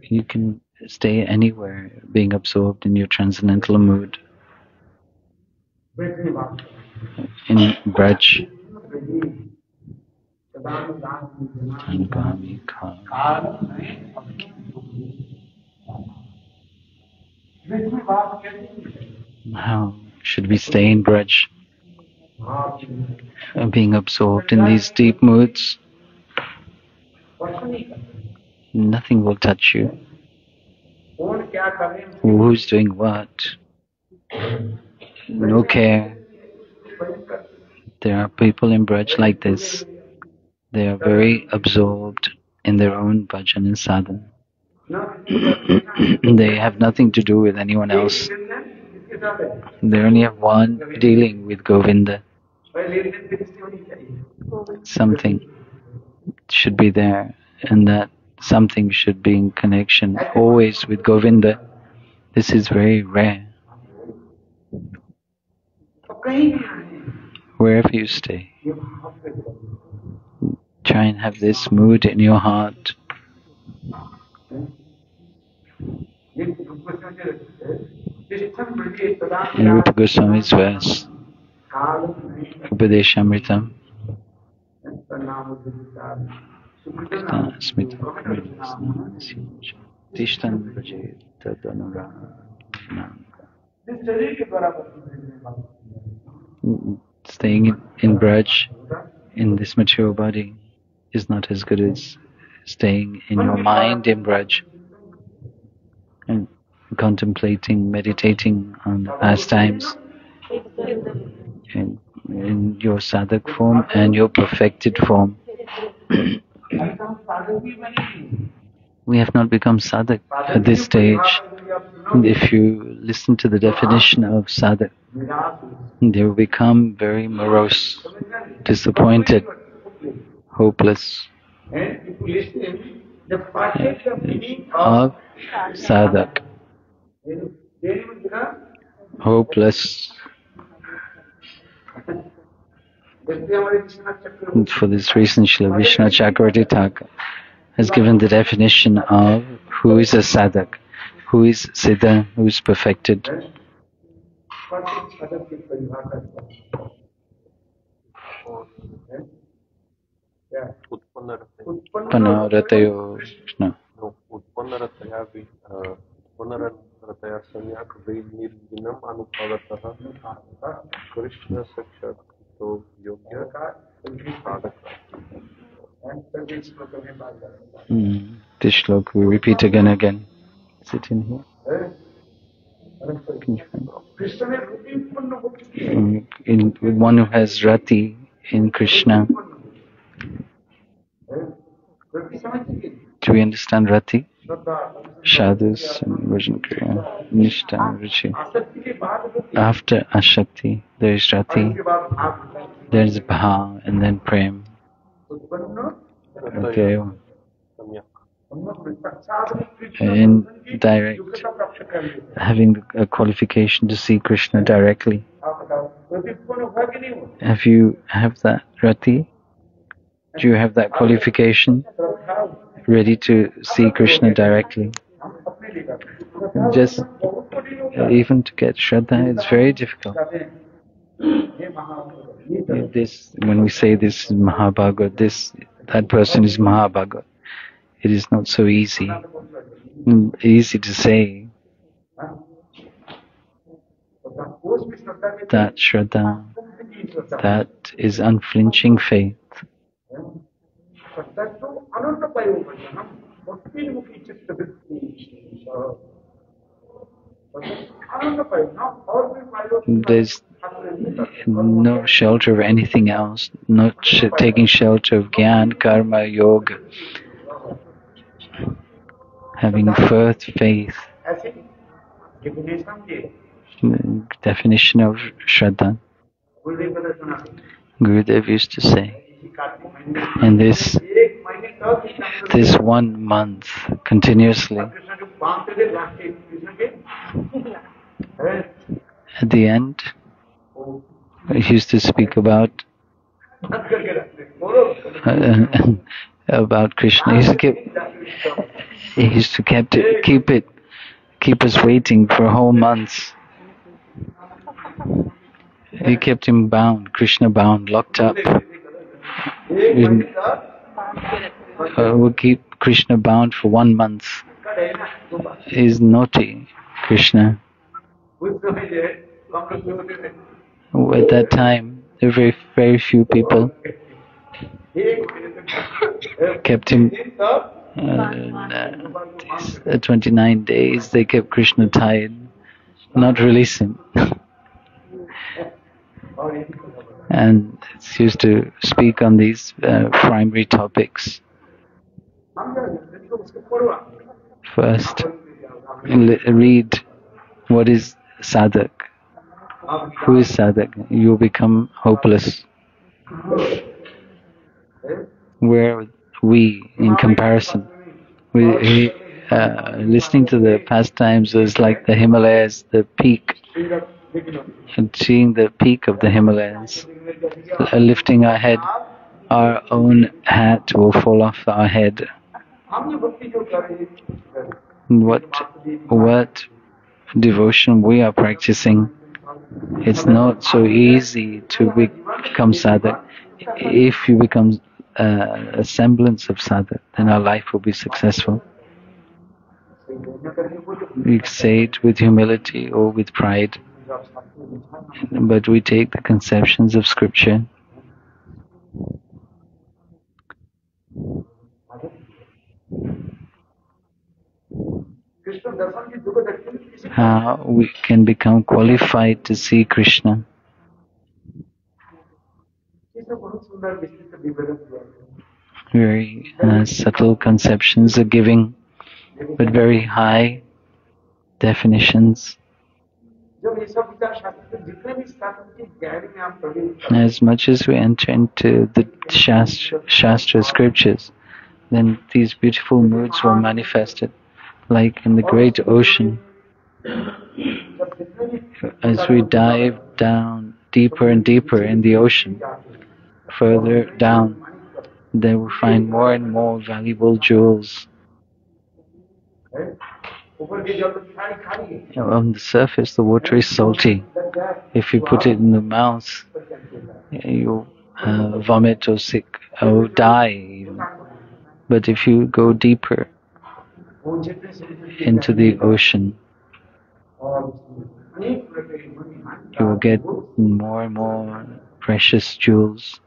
You can stay anywhere being absorbed in your transcendental mood. In Braj, how should we stay in Braj? Being absorbed in these deep moods, nothing will touch you. Who's doing what? No care. There are people in Braj like this. They are very absorbed in their own bhajan and sadhana. They have nothing to do with anyone else. They only have one dealing with Govinda. Something should be there, and that something should be in connection always with Govinda. This is very rare. Wherever you stay, Try and have this mood in your heart. In Rupa Goswami's verse, Upadeshamritam, Tishtan Braje staying in Braj, in this mature body, is not as good as staying in your mind in Braj and contemplating, meditating on the pastimes in your sadhak form and your perfected form. We have not become sadhak at this stage. And if you listen to the definition of sadhak, they will become very morose, disappointed, hopeless. Of sadhak, hopeless. And for this reason, Srila Vishnu Chakravarti Thakur has given the definition of who is a sadhak, who is siddha, who is perfected. Utpannarataya Krishna. Utpannarataya samyak nirvinam anupavatah Krishna sakshato yogya sadhaka. This shloka we repeat again and again. Is it in here? Can you find? One who has rati in Krishna. Do we understand rati? Shadus and Vajankriya, Nishta, Ruchi. After Ashakti, there is rati, there is bha, and then prem. Okay. In direct, having a qualification to see Krishna directly. Have you that rati? Do you have that qualification ready to see Krishna directly? Just even to get Shraddha, it's very difficult. When we say this is Mahabhagavad, that person is Mahabhagavad, it is not so easy. Easy to say that Shraddha, that is unflinching faith. There's no shelter of anything else, not taking shelter of Gyan, Karma, Yoga. Having first faith. Definition of Shraddha. Gurudev used to say, and this 1 month continuously, at the end, he used to speak about Krishna. He used to keep us waiting for whole months. He kept him bound, Krishna bound, locked up. We'll keep Krishna bound for 1 month. He's naughty, Krishna. At that time, there were very, very few people. Kept him 29 days. They kept Krishna tied, not release him. And it's used to speak on these primary topics. First, read what is sadhak. Who is sadhak? You become hopeless. Where we, in comparison, listening to the pastimes is like the Himalayas, the peak, and seeing the peak of the Himalayas, lifting our head our own hat will fall off our head. What devotion we are practicing, it's not so easy to become sadhak. If you become a semblance of sadhak, then our life will be successful. We say it with humility or with pride, but we take the conceptions of scripture. How we can become qualified to see Krishna. Very subtle conceptions are giving, but very high definitions. As much as we enter into the Shastra scriptures, then these beautiful moods were manifested, like in the great ocean. As we dive down deeper and deeper in the ocean, further down, then we find more and more valuable jewels. On the surface, the water is salty. If you put it in the mouth, you vomit or sick or die even. But if you go deeper into the ocean, you will get more and more precious jewels.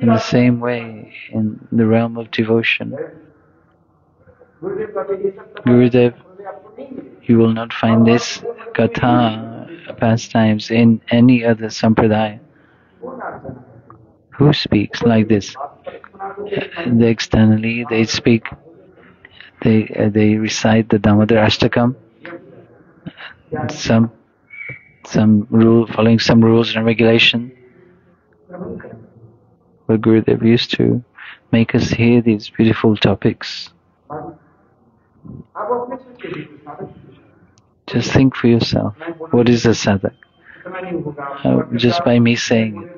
In the same way, in the realm of devotion, Gurudev, you will not find this katha pastimes in any other sampradaya. Who speaks like this? Externally, they speak. They recite the Damodar Ashtakam. Some rule, following some rules and regulation. But Gurudev used to make us hear these beautiful topics. Just think for yourself, what is a sadhak? Just by me saying it.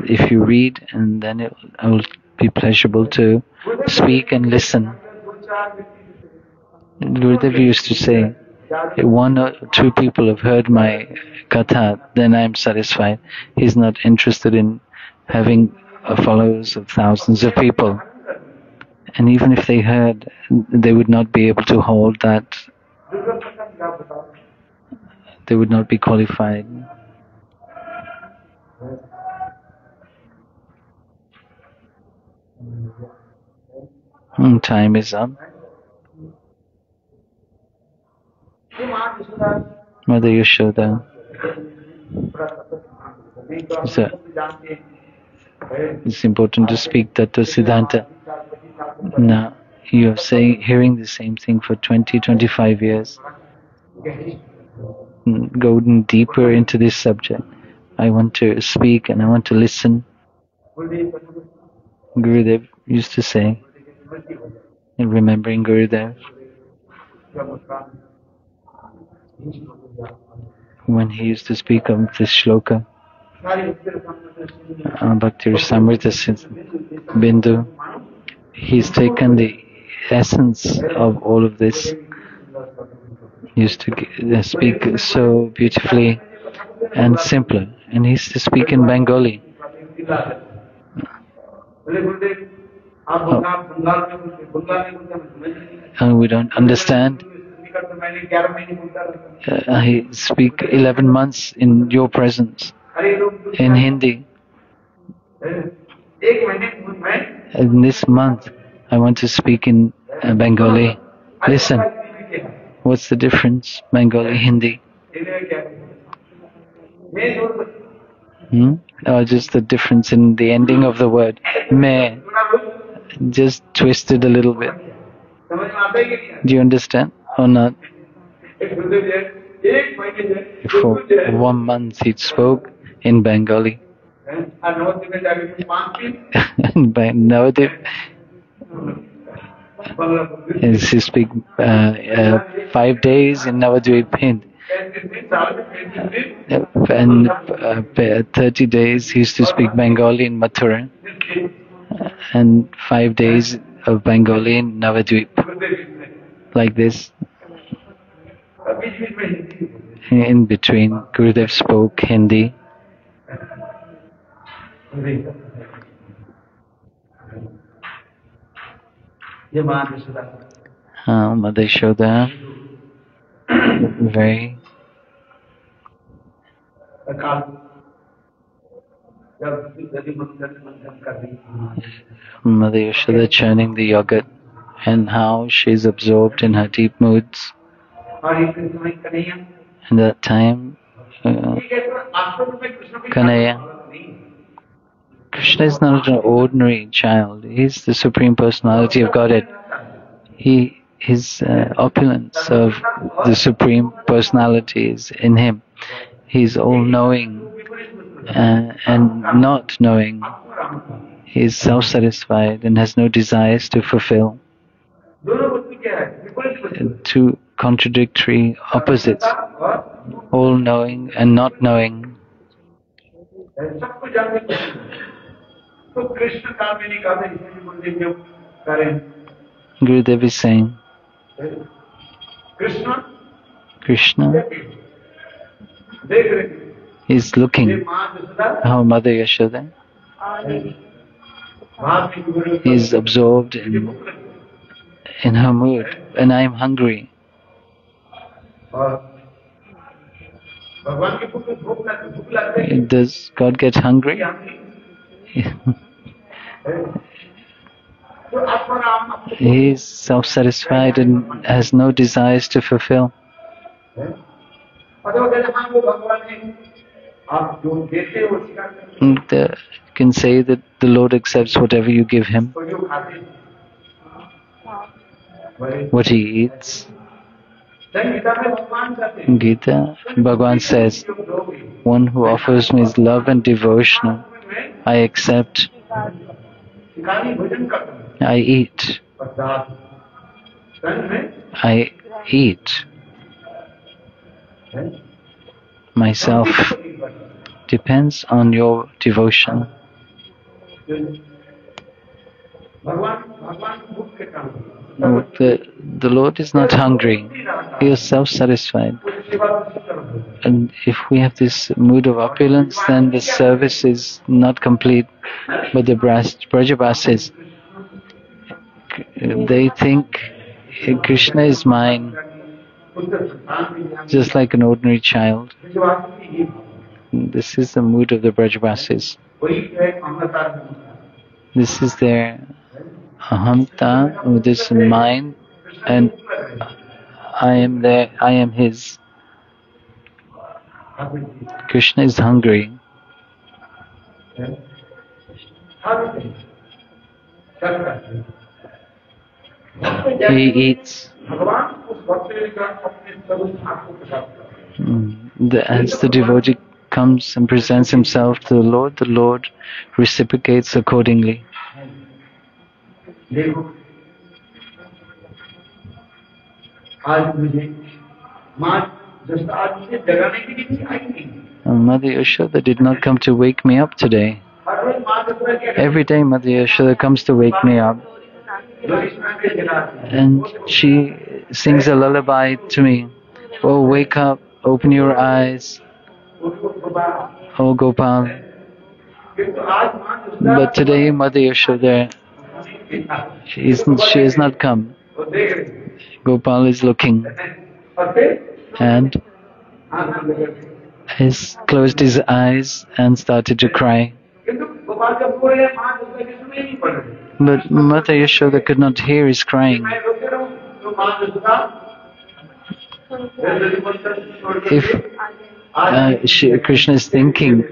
If you read, and then it will be pleasurable to speak and listen. Gurudev used to say, if one or two people have heard my katha, then I am satisfied. He's not interested in having followers of thousands of people. And even if they heard, they would not be able to hold that. They would not be qualified. Time is up. Mother Yashoda. So, it's important to speak Tattva Siddhanta. Now, you are hearing the same thing for 20-25 years. Go deeper into this subject. I want to speak and I want to listen. Gurudev used to say, in remembering Gurudev, when he used to speak of this shloka, Bhakti Rasamrita Bindu, he's taken the essence of all of this. He used to speak so beautifully and simpler, and he used to speak in Bengali. We don't understand. I speak 11 months in your presence in Hindi. In this month, I want to speak in Bengali. Listen, what's the difference? Bengali, Hindi? Or just the difference in the ending of the word. Mein. Just twisted a little bit. Do you understand or not? For 1 month he spoke in Bengali. And by Navadip, he speak 5 days in Navadvip Hind. And 30 days he used to speak Bengali in Mathura, and 5 days of Bengali in Navadvip. Like this. In between, Gurudev spoke Hindi. Mother Yashoda, very Mother Yashoda churning the yogurt, and how she's absorbed in her deep moods. In that time, Kanaya, Krishna is not an ordinary child. He's the Supreme Personality of Godhead. His opulence of the Supreme Personality is in him. He's all-knowing and not knowing. He is self-satisfied and has no desires to fulfill. Two contradictory opposites, all-knowing and not knowing. Gurudev is saying, Krishna is looking how Mother Yashoda is absorbed in her mood, and I am hungry. Does God get hungry? He is self-satisfied and has no desires to fulfill. You can say that the Lord accepts whatever you give him, what he eats. In Gita, Bhagavan says, one who offers me his love and devotion, I accept, I eat. I eat. Myself depends on your devotion. The Lord is not hungry. He is self-satisfied. And if we have this mood of opulence, then the service is not complete. But the Brajabasis, they think Krishna is mine, just like an ordinary child. This is the mood of the Brajabasis. This is their ahamta, this mind, and I am there, I am his. Krishna is hungry. He eats. As the devotee comes and presents himself to the Lord reciprocates accordingly. Mother Yashoda did not come to wake me up today. Every day Mother Yashoda comes to wake me up, and she sings a lullaby to me. Oh, wake up, open your eyes, oh Gopal. But today Mother Yashoda, she has not come. Gopal is looking and has closed his eyes and started to cry. But Mother Yashoda could not hear his crying. If Krishna is thinking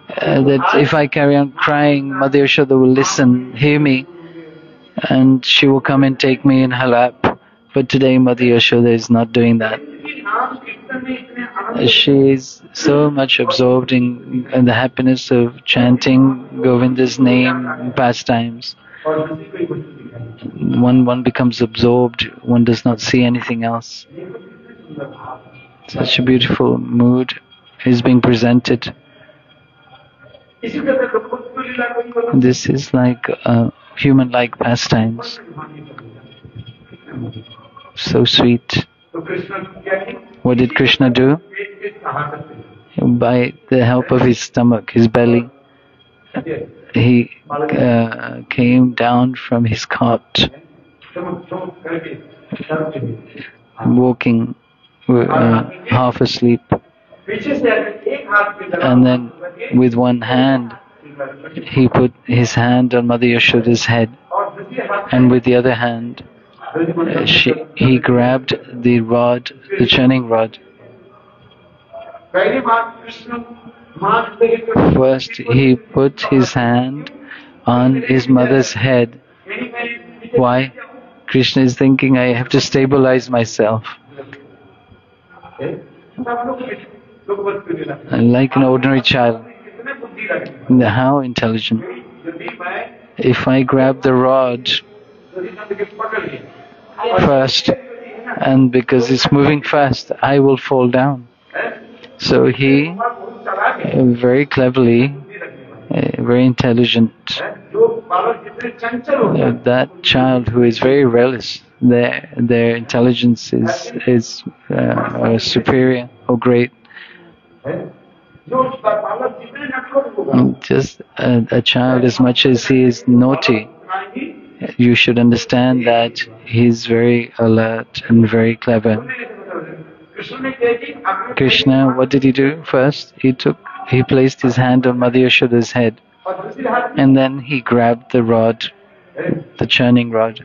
that if I carry on crying, Mother Yashoda will listen, hear me, and she will come and take me in her lap. But today Mother Yashoda is not doing that. She is so much absorbed in the happiness of chanting Govinda's name and pastimes. One becomes absorbed, one does not see anything else. Such a beautiful mood is being presented. This is like human-like pastimes. So sweet. What did Krishna do? By the help of his stomach, his belly, he came down from his cot, walking, half asleep. And then with one hand, he put his hand on Mother Yashoda's head, and with the other hand, he grabbed the rod, the churning rod. First, he put his hand on his mother's head. Why? Krishna is thinking, I have to stabilize myself. Like an ordinary child. How intelligent. If I grab the rod first, and because it's moving fast, I will fall down. So he very cleverly, very intelligent, that child who is very restless, their intelligence is superior or great. Just a child, as much as he is naughty, you should understand that he is very alert and very clever. Krishna, what did he do first? He placed his hand on Mother Yashoda's head, and then he grabbed the rod, the churning rod.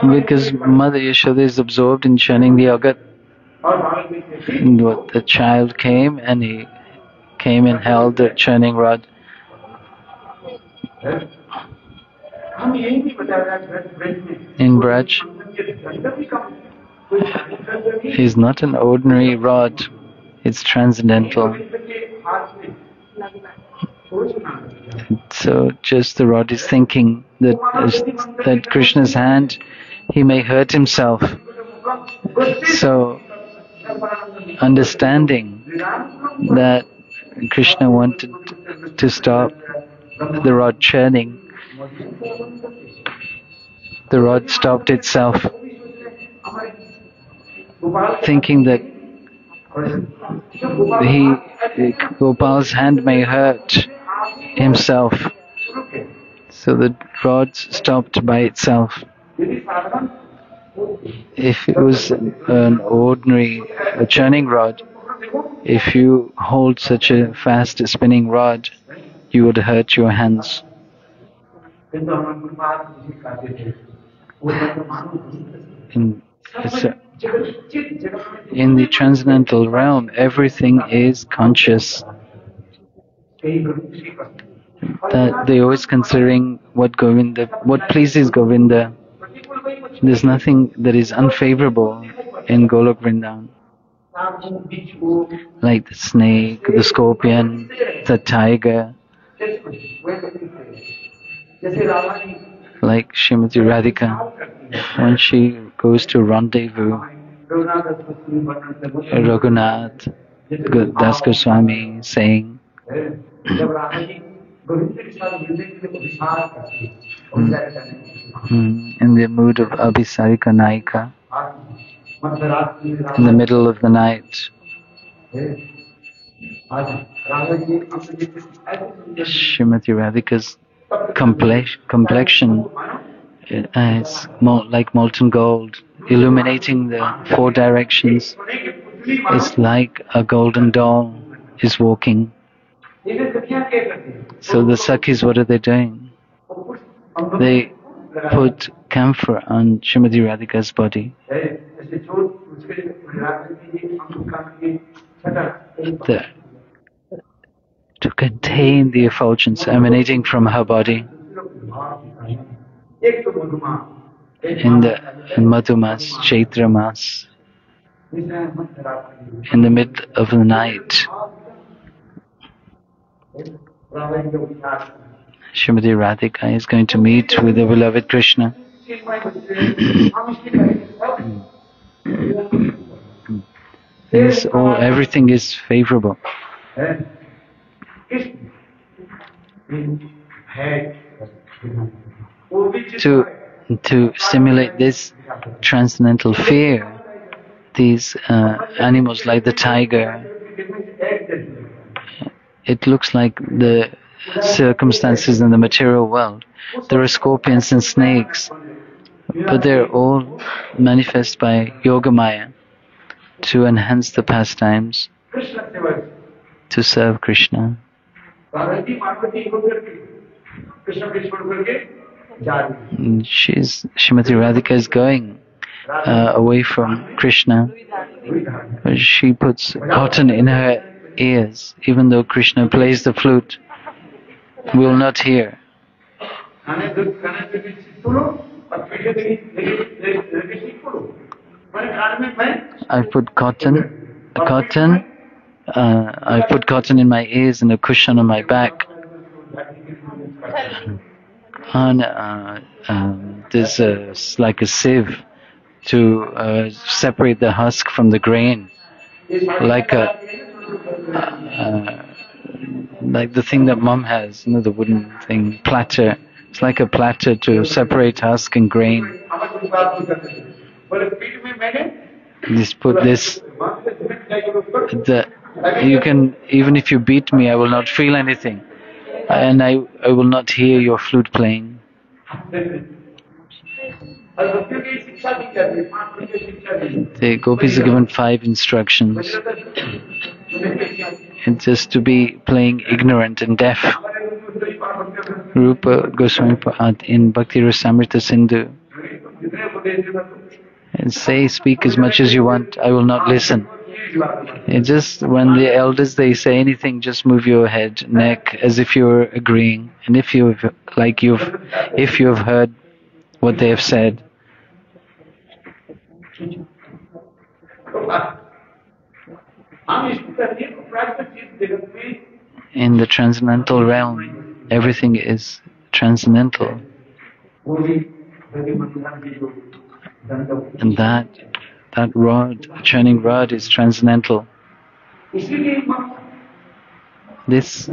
Because Mother Yashoda is absorbed in churning the agat. And the child came and he came and held the churning rod. In Braj, is not an ordinary rod, it's transcendental. So just the rod is thinking that Krishna's hand, he may hurt himself. So understanding that Krishna wanted to stop the rod churning, the rod stopped itself, thinking that Gopal's hand may hurt himself. So the rod stopped by itself. If it was an ordinary churning rod, if you hold such a fast spinning rod, you would hurt your hands. In the transcendental realm, everything is conscious. That they're always considering what pleases Govinda. There's nothing that is unfavorable in Golok Vrindavan. Like the snake, the scorpion, the tiger. Like Srimati Radhika, when she goes to rendezvous, Raghunath, Das Goswami saying, in the mood of Abhisarika Naika, in the middle of the night, Srimati Radhika's complexion is like molten gold, illuminating the four directions. It's like a golden doll is walking. So the Sakhis, what are they doing? They put camphor on Srimati Radhika's body. To contain the effulgence emanating from her body. In Madhumas, Chaitra Mas, in the mid of the night, Srimati Radhika is going to meet with the beloved Krishna. Everything is favorable. To stimulate this transcendental fear, these animals like the tiger, it looks like the circumstances in the material world. There are scorpions and snakes, but they're all manifest by Yoga Maya to enhance the pastimes, to serve Krishna. Srimati Radhika is going away from Krishna. She puts cotton in her ears, even though Krishna plays the flute, we will not hear. I put cotton in my ears and a cushion on my back. And there's like a sieve to separate the husk from the grain, like the thing that Mom has, the wooden thing, platter. It's like a platter to separate husk and grain. Just put this. You can, even if you beat me, I will not feel anything, and I will not hear your flute playing. The gopis are given 5 instructions. It's just to be playing ignorant and deaf. Rupa Goswami in Bhakti Rasamrita Sindhu and speak as much as you want, I will not listen. And just when the elders they say anything, just move your head, neck, as if you're agreeing, and if you've heard what they have said. In the transcendental realm, everything is transcendental. And that rod, churning rod, is transcendental. This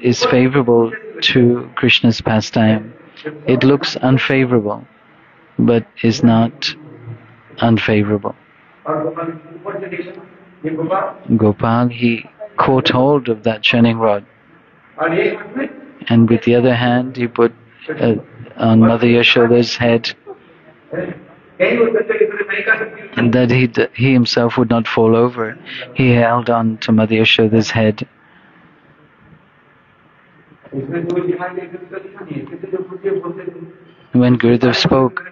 is favorable to Krishna's pastime. It looks unfavorable, but is not unfavorable. Gopal, he caught hold of that churning rod, and with the other hand he put on Mother Yashoda's head, and that he himself would not fall over. He held on to Mother Yashoda's head. When Gurudev spoke,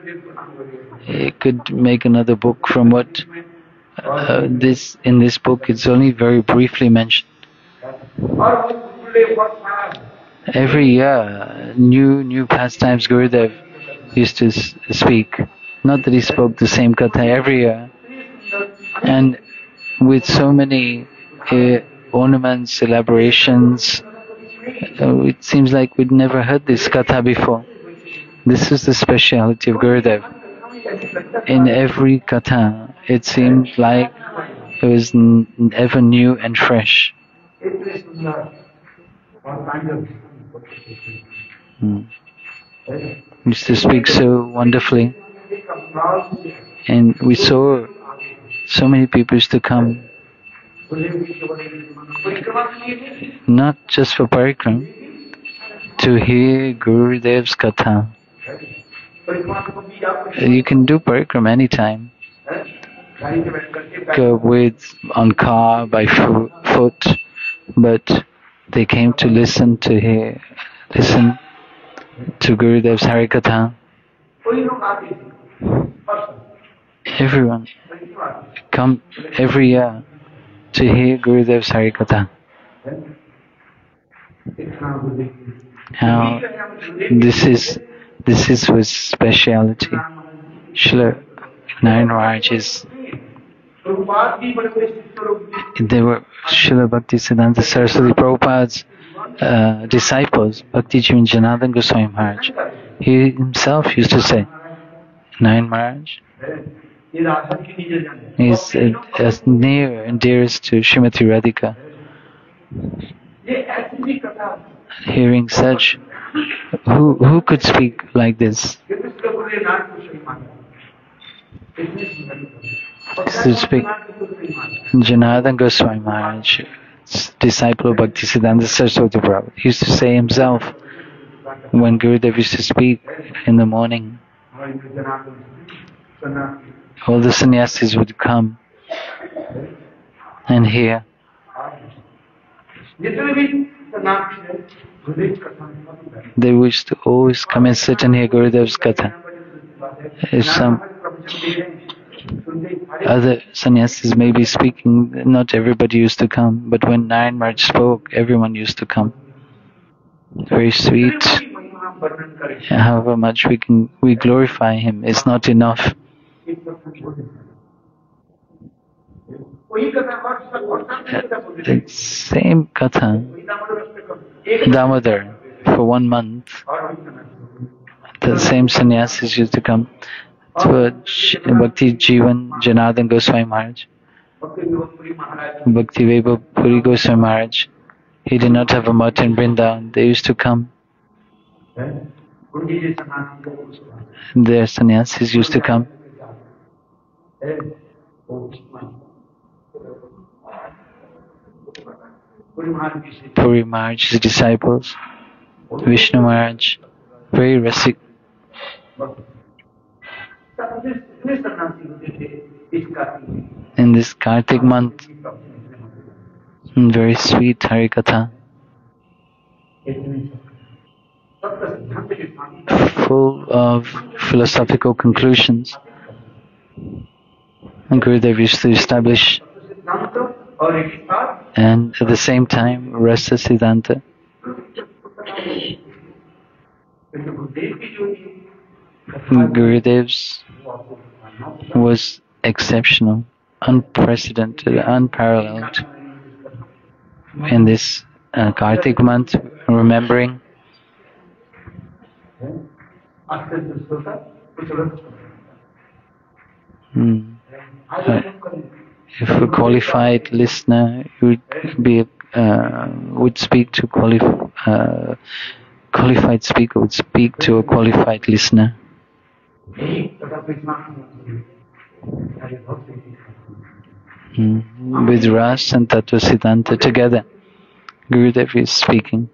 he could make another book from what in this book it's only very briefly mentioned. Every year, new pastimes Gurudev used to speak. Not that he spoke the same katha every year. And with so many ornaments, elaborations, it seems like we'd never heard this katha before. This is the speciality of Gurudev. In every katha, it seemed like it was ever new and fresh. He used to speak so wonderfully, and we saw so many people used to come, not just for parikram, to hear Gurudev's katha. You can do parikram anytime. Go on car, by foot, but they came to listen to Gurudev's harikatha. Everyone come every year to hear Gurudev's harikatha. Now, this is his speciality. Srila Narayan Maharaj they were Srila Bhaktisiddhanta Saraswati Prabhupada's disciples, Bhakti Jivan Janardhan Goswami Maharaj, he himself used to say, Narayan Maharaj is as near and dearest to Srimati Radhika. Hearing such, who could speak like this? To speak Janardhan Goswami Maharaj, disciple of Bhaktisiddhanta Saraswati Prabhupada, used to say himself when Gurudev used to speak in the morning, all the sannyasis would come and hear. They used to always come and sit and hear Gurudev's Katha. If some other sannyasis may be speaking, not everybody used to come, but when Narayan Maharaj spoke, everyone used to come. Very sweet. However much we glorify him is not enough. The same Katha, Damodar, for 1 month, the same sannyasis used to come to Bhakti Jivan Janardhan Goswami Maharaj, Bhakti Vaibhav Puri Goswami Maharaj. He did not have a mutt in Vrindavan. They used to come. Their sannyasis used to come. Puri Maharaj's disciples, Vishnu Maharaj, very rasic. In this Kartik month, very sweet harikatha, full of philosophical conclusions. And Gurudev used to establish, and at the same time, Rasa Siddhanta. Gurudev's was exceptional, unprecedented, unparalleled. In this Kartik month, remembering if a qualified listener would speak to qualified speaker would speak to a qualified listener. With Ras and Tattva Siddhanta together, Gurudev is speaking.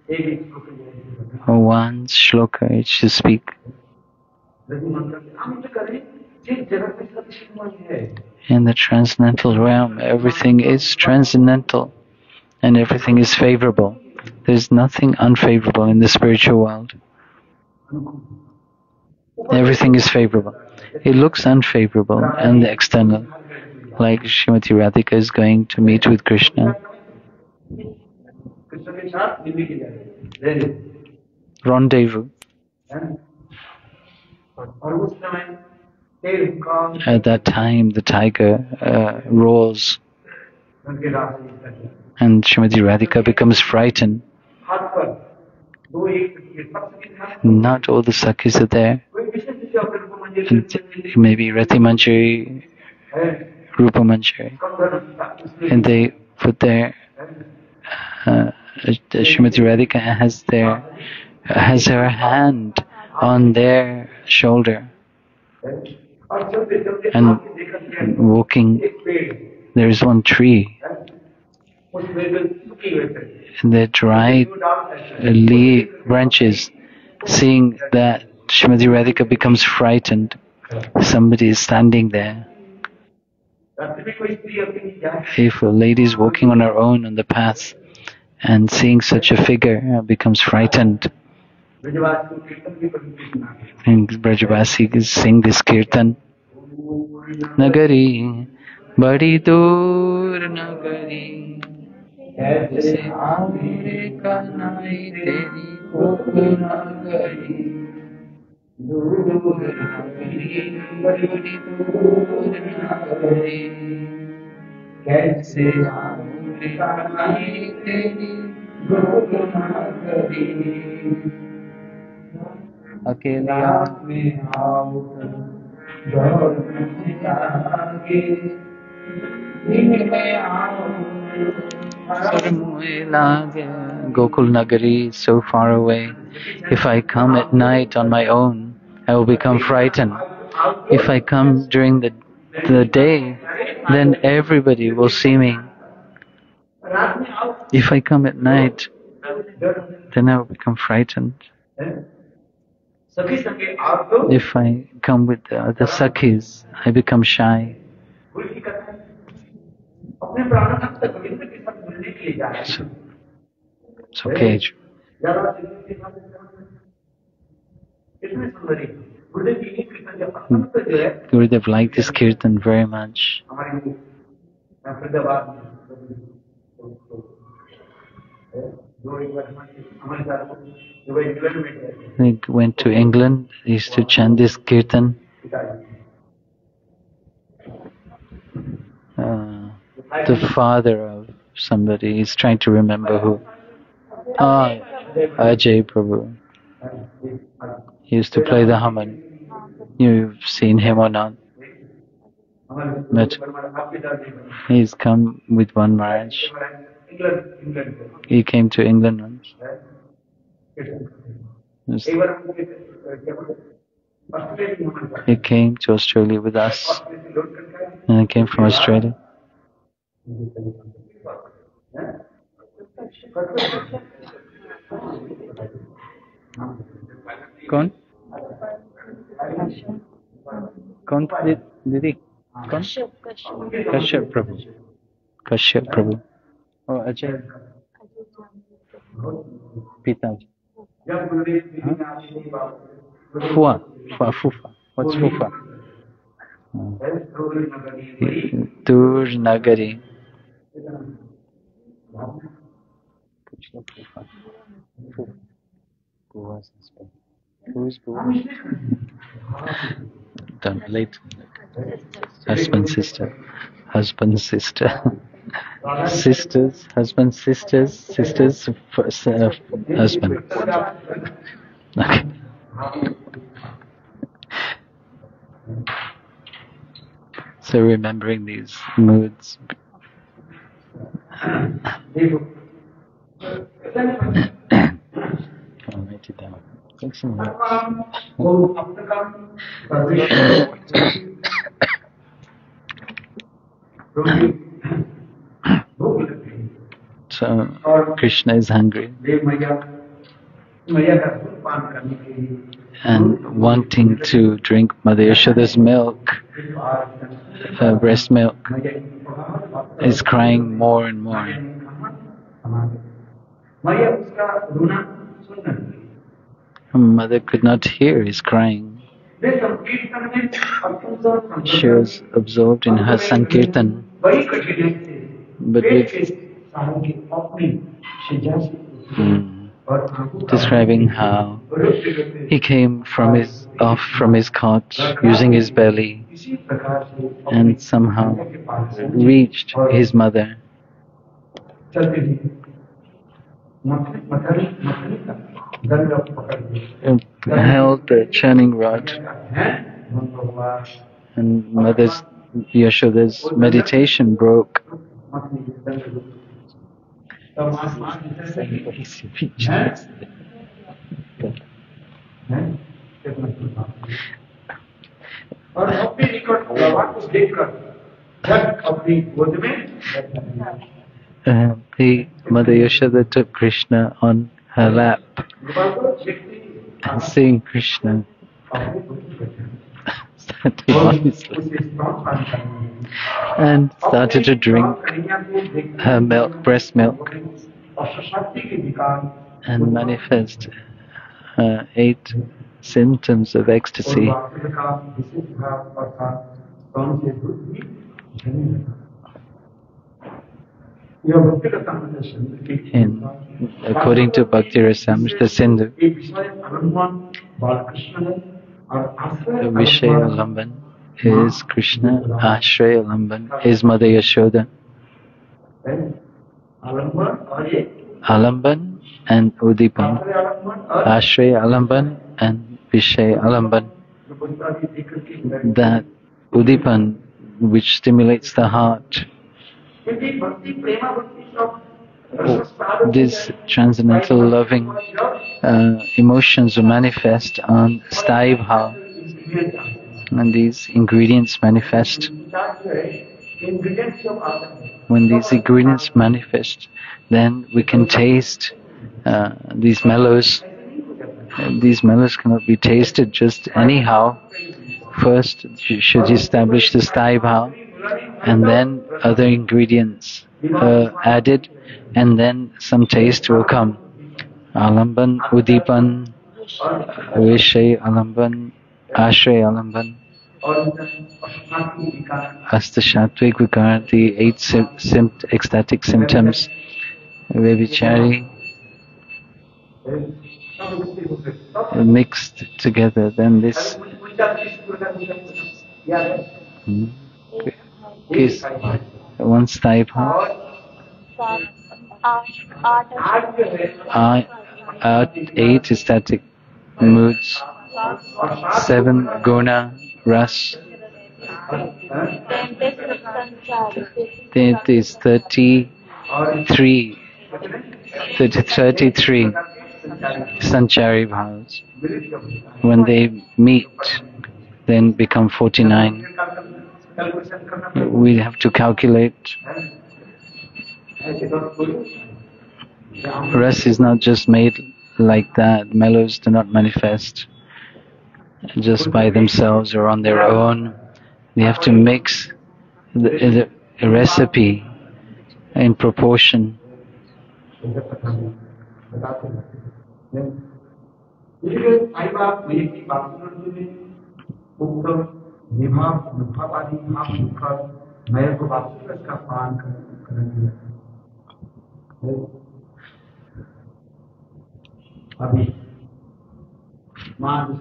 One shloka it should speak. In the transcendental realm, everything is transcendental and everything is favorable. There is nothing unfavorable in the spiritual world. Everything is favorable. It looks unfavorable in the external, like Srimati Radhika is going to meet with Krishna. Rendezvous. At that time, the tiger roars, and Srimati Radhika becomes frightened. Not all the Sakhis are there. Maybe Rati Manjari, Rupa Manjari, and they put their Srimati Radhika has her hand on their shoulder, and walking. There is one tree, and the dried branches. Seeing that, Srimati Radhika becomes frightened. Somebody is standing there. If a lady is walking on her own on the path and seeing such a figure, becomes frightened. And Brajavasi sing this kirtan. Nagari, badi dur nagari, aise aure kanai teri koko nagari, dur nagari, badi dur nagari, aise aure kanai teri Gokul Nagari is so far away. If I come at night on my own, I will become frightened. If I come during the day, then everybody will see me. If I come at night, then I will become frightened. If I come with the other Sakhis, I become shy. So, it's okay. Gurudev liked this kirtan very much. He went to England, he used to chant this kirtan. The father of somebody is trying to remember who. Ajay Prabhu. He used to play the harmony. You've seen him or not? But he's come with one Maharaj. He came to England once. He came to Australia with us. And he came from Australia. कौन कौन दीदी कौन कश्यप प्रभु और अजय पिताजी फूफा what's फूफा दूर नगरी Bua's husband. Who is Bua? Don't relate. Husband, sister. Husband, sister. Sisters, husband, sisters, husband. Okay. So remembering these moods. I'll write it down. Take some notes. So Krishna is hungry and wanting to drink Mother Yashoda's milk, her breast milk, is crying more and more. Mother could not hear his crying. She was absorbed in her Sankirtan, but with describing how he came from his cot using his belly and somehow reached his mother. Held the churning rod, and Mother's Yashoda's meditation broke. The Mother Yashoda took Krishna on her lap and seeing Krishna started on his lap and started to drink her milk, breast milk, and manifest 8 symptoms of ecstasy. According to Bhakti Rasamrita Sindhu, Vishaya Lamban is Krishna, Ashraya Lamban is Mother Yashoda. Alamban and Udipan, Ashraya Alamban and Vishaya Alamban. That Udipan which stimulates the heart, these transcendental loving emotions are manifest on Sthai Bhav, and these ingredients manifest. When these ingredients manifest, then we can taste these mellows. These mellows cannot be tasted just anyhow. First, you should establish the Sthai Bhav, and then other ingredients added, and then some taste will come. Alamban, Udipan, Vishay Alamban, Ashray Alamban. Astashattvik Vikar, the 8 ecstatic symptoms, Vyabhichari, mixed together, then this is one Sthai Bhav. 8 ecstatic moods, 7 guna, ras. That is 33 Sanchari Bhavs. When they meet, then become 49. We have to calculate. Ras is not just made like that. Mellows do not manifest just by themselves or on their own. We have to mix the recipe in proportion. Now,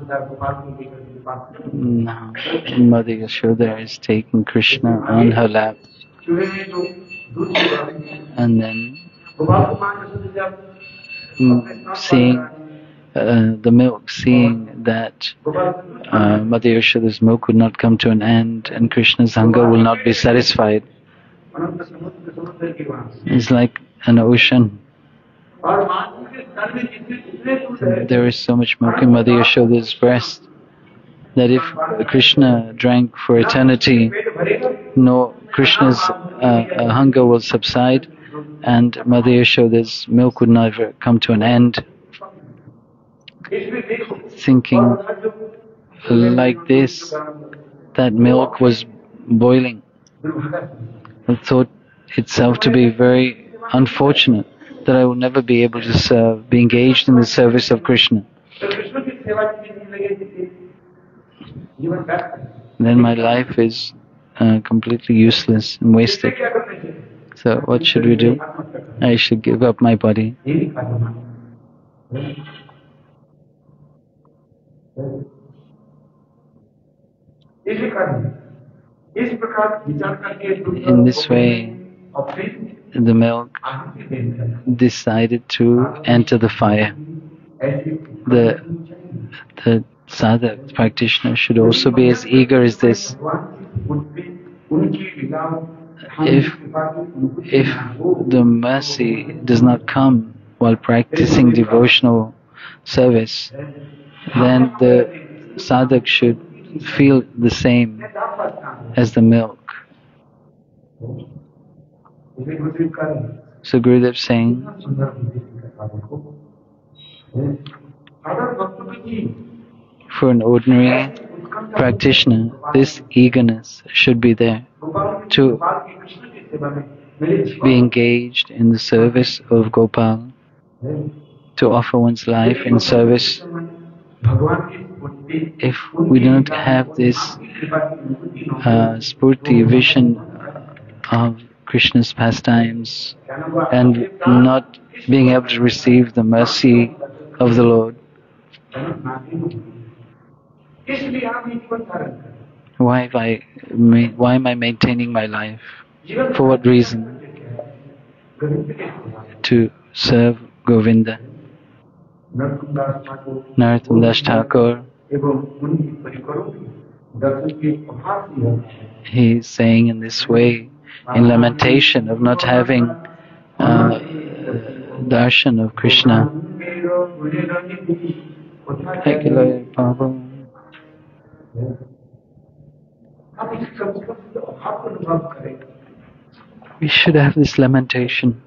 Mother Yashoda is taking Krishna on her lap, and then seeing the milk, seeing that Mother Yashoda's milk would not come to an end and Krishna's hunger will not be satisfied. It's like an ocean. There is so much milk in Mother Yashoda's breast that if Krishna drank for eternity, no, Krishna's hunger will subside and Mother Yashoda's milk would never come to an end. Thinking like this, that milk was boiling. I thought itself to be very unfortunate that I will never be able to be engaged in the service of Krishna. Then my life is completely useless and wasted. So what should we do? I should give up my body. In this way, the milk decided to enter the fire. The sadhak practitioner should also be as eager as this. If the mercy does not come while practicing devotional service, then the sadhak should feel the same as the milk. So Gurudev is saying, for an ordinary practitioner, this eagerness should be there to be engaged in the service of Gopal, to offer one's life in service. If we do not have this spurti vision of Krishna's pastimes and not being able to receive the mercy of the Lord, why am I maintaining my life? For what reason? To serve Govinda. Narottam Das Thakur, he is saying in this way, in lamentation of not having darshan of Krishna. We should have this lamentation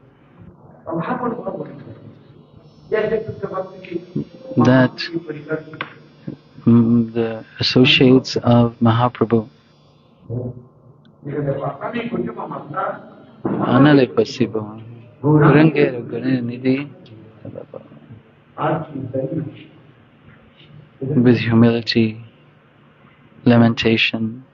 that the associates of Mahaprabhu Anale Pasibo Gurangera Gurinidhi with humility, lamentation,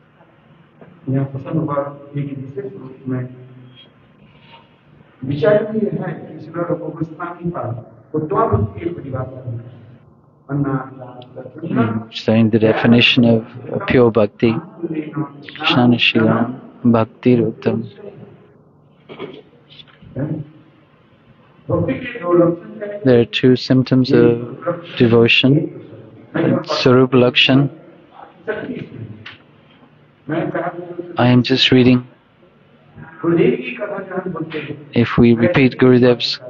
studying the definition of pure bhakti, Jnana Shilam, Bhakti Ruttam. There are two symptoms of devotion, Sarup Lakshan. I am just reading. If we repeat Gurudev's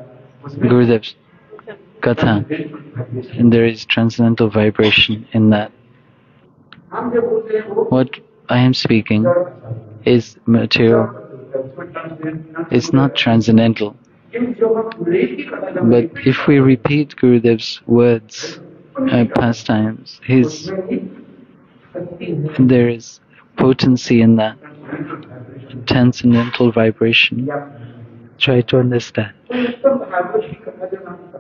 Katha, and there is transcendental vibration in that. What I am speaking is material. It's not transcendental. But if we repeat Gurudev's words, pastimes, there is potency in that, transcendental vibration. Try to understand.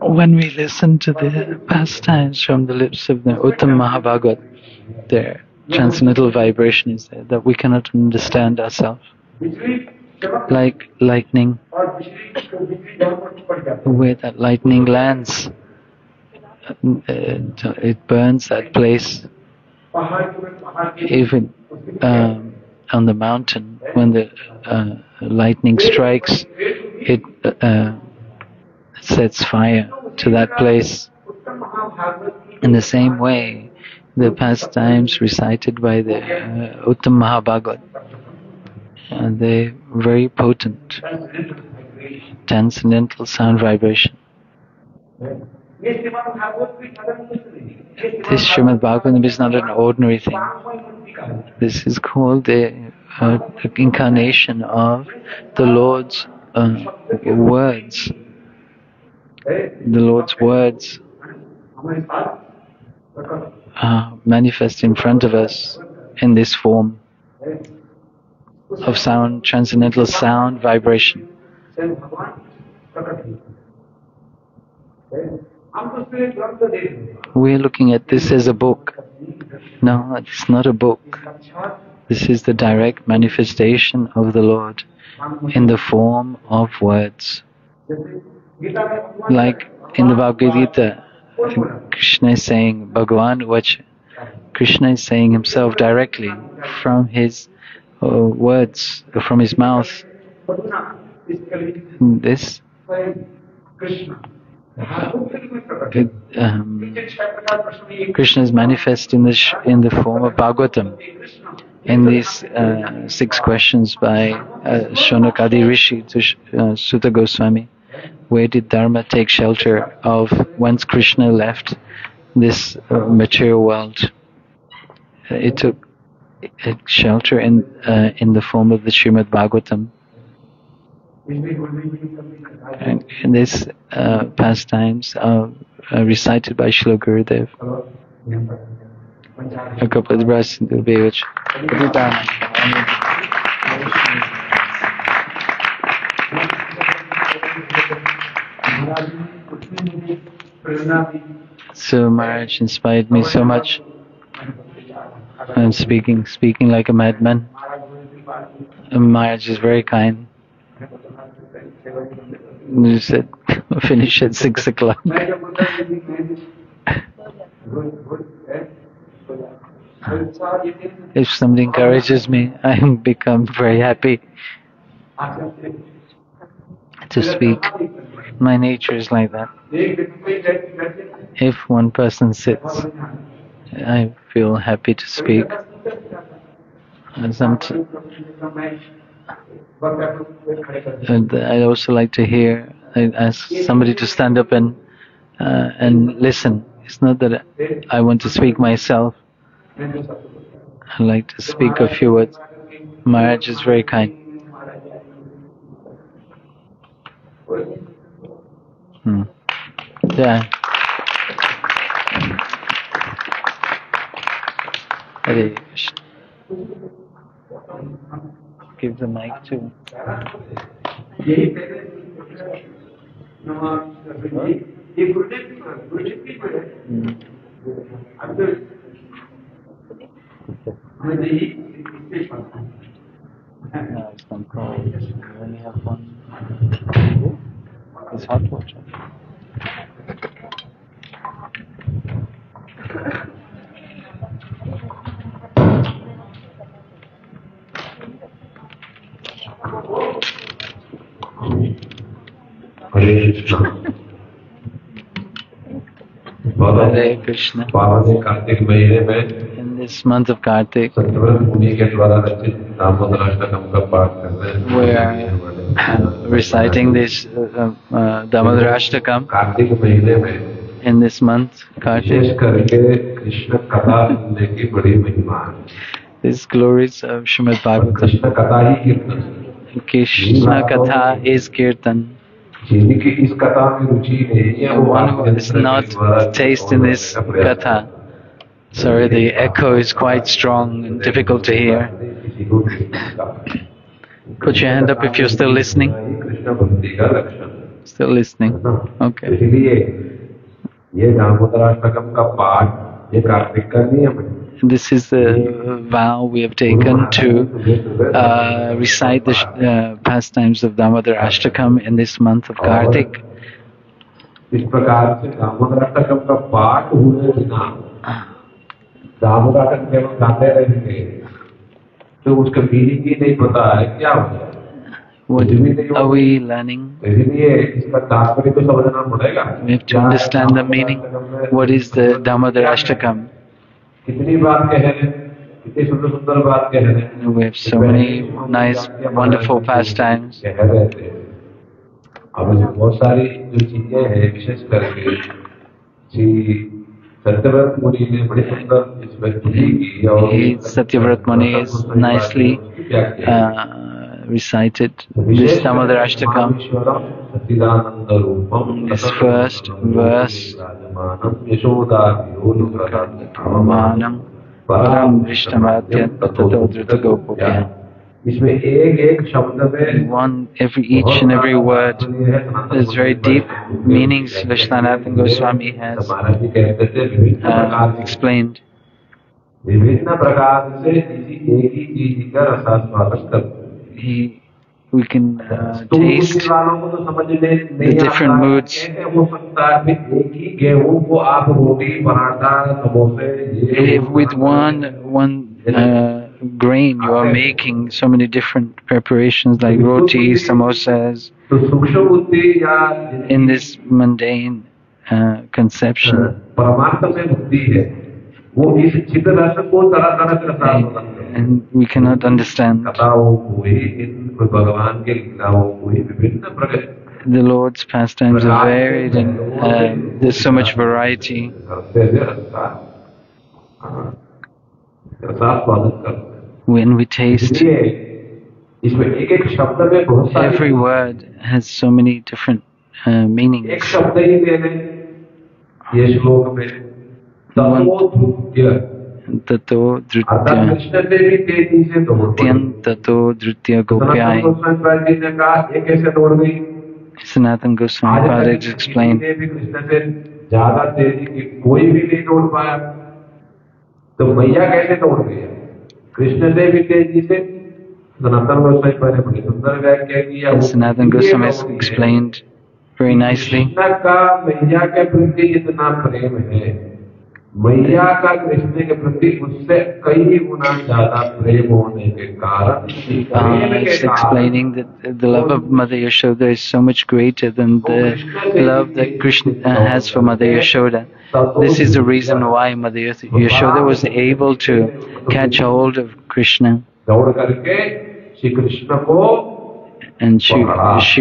When we listen to the pastimes from the lips of the Uttam Mahabhagat, their transcendental vibration is there that we cannot understand ourselves. Like lightning, where that lightning lands, it burns that place. Even on the mountain, when the lightning strikes, it sets fire to that place. In the same way, the pastimes recited by the Uttam Mahabhagat, they're very potent, transcendental sound vibration. This Srimad Bhagavatam is not an ordinary thing. This is called the incarnation of the Lord's words. The Lord's words manifest in front of us in this form of sound, transcendental sound vibration. We're looking at this as a book. No, it's not a book. This is the direct manifestation of the Lord in the form of words. Like in the Bhagavad Gita, Krishna is saying, Bhagavan Vacha. Krishna is saying himself directly from his words, from his mouth. This Krishna is manifest in the form of Bhagavatam. In these 6 questions by Shonakadi Rishi to Sutta Goswami, where did Dharma take shelter of once Krishna left this material world? It took shelter in the form of the Srimad Bhagavatam. And these pastimes are recited by Srila Gurudev. A couple of breaths into the beach. So Maharaj inspired me so much. I'm speaking like a madman. And Maharaj is very kind. You said finish at 6 o'clock. If somebody encourages me, I become very happy to speak. My nature is like that. If one person sits, I feel happy to speak. And I also like to hear. I ask somebody to stand up and listen. It's not that I want to speak myself. I like to speak a few words. Maharaj is very kind. Yeah. Hare Krishna. Give the mic to. No, it's not cold. We only have one. It's hot water. Hare Krishna. Hare Krishna. In this month of Kartik, we are reciting this Damodarashtakam. In this month, Kartik, these glories of Srimad Bhagavatam. Krishna Katha is Kirtan. One who is not taste in this Katha. Sorry, the echo is quite strong and difficult to hear. Put your hand up if you're still listening. Still listening? Okay. This is the vow we have taken to recite the pastimes of Damodar Ashtakam in this month of Kartik. What are we learning? We have to understand the meaning. What is the Damodar Ashtakam? We have so many nice, wonderful pastimes. Satyavrat Muni is nicely recited this Damodar Ashtakam. This first verse. Param Vishnamatya Tato Drita Gopopya. Each and every word is very deep meanings Vishwanathan Goswami has explained. We can taste the different moods. If with one grain you are making so many different preparations like roti, samosas, in this mundane conception. And we cannot understand. The Lord's pastimes are varied and there's so much variety. When we taste, every word has so many different meanings. Tato Drutya Tyan Tato Drutya Gopyai. Sanatana Goswami Maharaj explained. Sanatana Goswami has explained very nicely. मैया का कृष्ण के प्रति उससे कई गुना ज्यादा प्रेम होने के कारण It's explaining that the love of Mother Yashoda is so much greater than the love that Krishna has for Mother Yashoda. This is the reason why Mother Yashoda was able to catch hold of Krishna, and she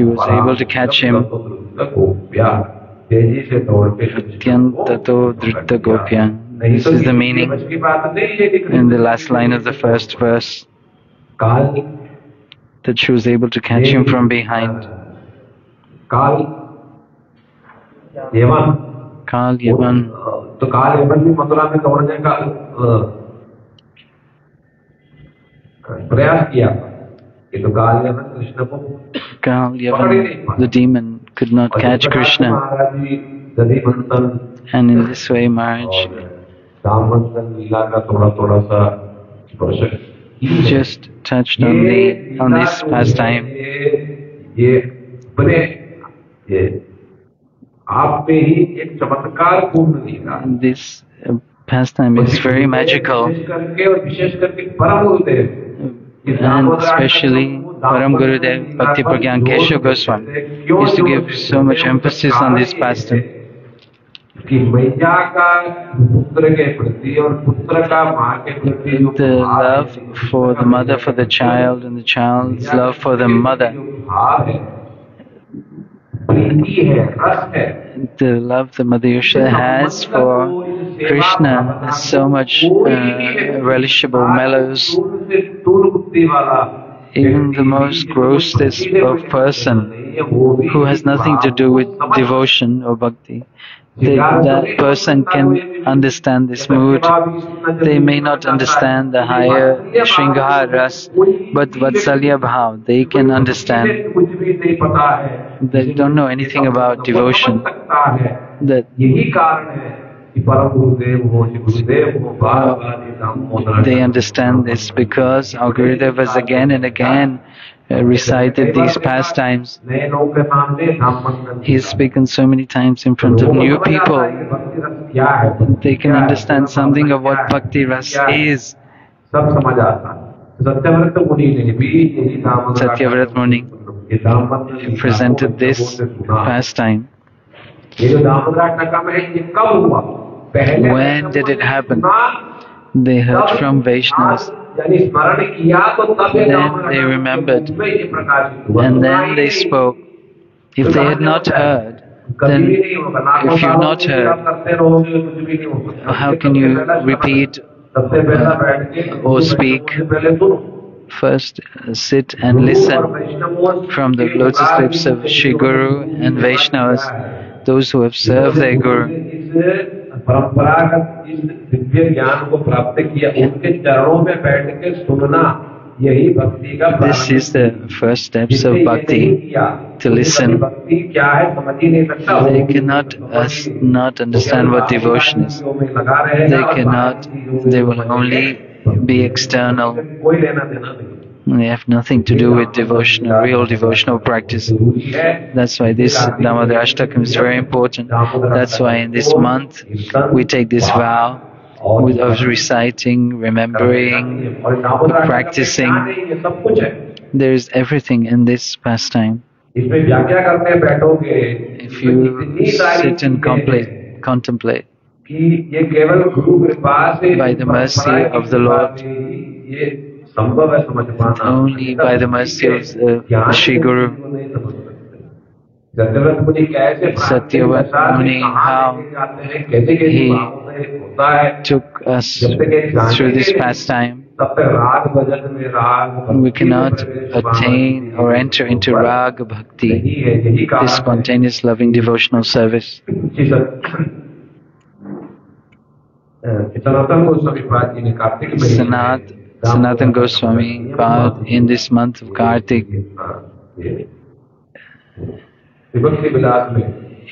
was able to catch him. Atyantato Drutta Gopya. This is the meaning in the last line of the first verse, that she was able to catch him from behind. Kal Yavan. तो काल यवन भी मथुरा में दौड़ने का प्रयास किया, ये तो काल यवन कृष्ण को Kal Yavan, the demon, could not catch Krishna, and in this way Maharaj just touched on this pastime. This pastime is very magical, and especially Param Gurudev Bhakti Pragyan Keshav Goswami used to give so much emphasis on this pastime. The love for the mother for the child, and the child's love for the mother. The love that Mother Yashoda has for Krishna is so much relishable, mellows. Even the most grossest of person who has nothing to do with devotion or bhakti, that person can understand this mood. They may not understand the higher Shringara ras, but Vatsalya Bhav, they can understand. They don't know anything about devotion. That they understand this because our Gurudev has again and again recited these pastimes. He's spoken so many times in front of new people. They can understand something of what Bhakti Ras is. Satyavrat Muni presented this pastime. When did it happen? They heard from Vaishnavas. Then they remembered, and then they spoke. If they had not heard, then if you've not heard, how can you repeat or speak? First sit and listen from the lotus lips of Shri Guru and Vaishnavas, those who have served their Guru. This is the first steps of bhakti, to listen. They cannot not understand what devotion is. They will only be external. They have nothing to do with devotional, real devotional practice. That's why this Damodar Ashtakam is very important. That's why in this month we take this vow of reciting, remembering, practicing. There is everything in this pastime. If you sit and contemplate, by the mercy of the Lord, only by the mercy of Shri Guru, Satyavat Muni, how he took us through this pastime. We cannot attain or enter into Raga Bhakti, this spontaneous loving devotional service. Sanatan Goswami vowed in this month of Kartik,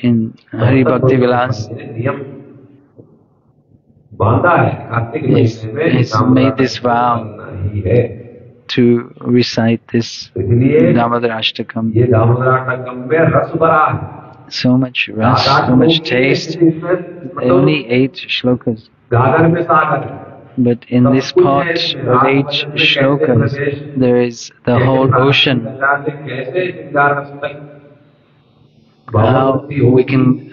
in Hari Bhakti Vilas, he's made this vow to recite this Damodar Ashtakam. so much ras, so much taste. They only 8 shlokas. गागर में सागर है But in this pot of 8 shlokas, there is the whole ocean. How we can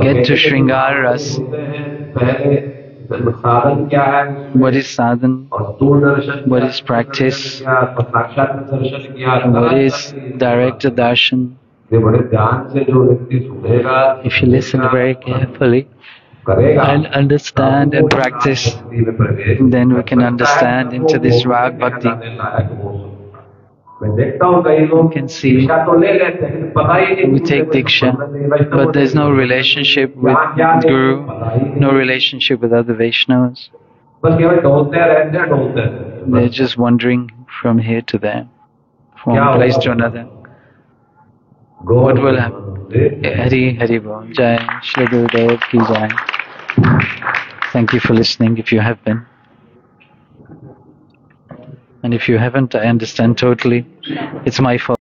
get to Shringar Ras. What is sadhan? What is practice? What is direct darshan? If you listen very carefully and understand and practice, then we can understand into this Rag Bhakti. You can see we take Diksha, but there's no relationship with Guru, no relationship with other Vaishnavas. They're just wandering from here to there, from one place to another. What will happen? Hari Hari Bol, Jai, Shri Gurudev Ki Jai. Thank you for listening if you have been. And if you haven't, I understand totally. It's my fault.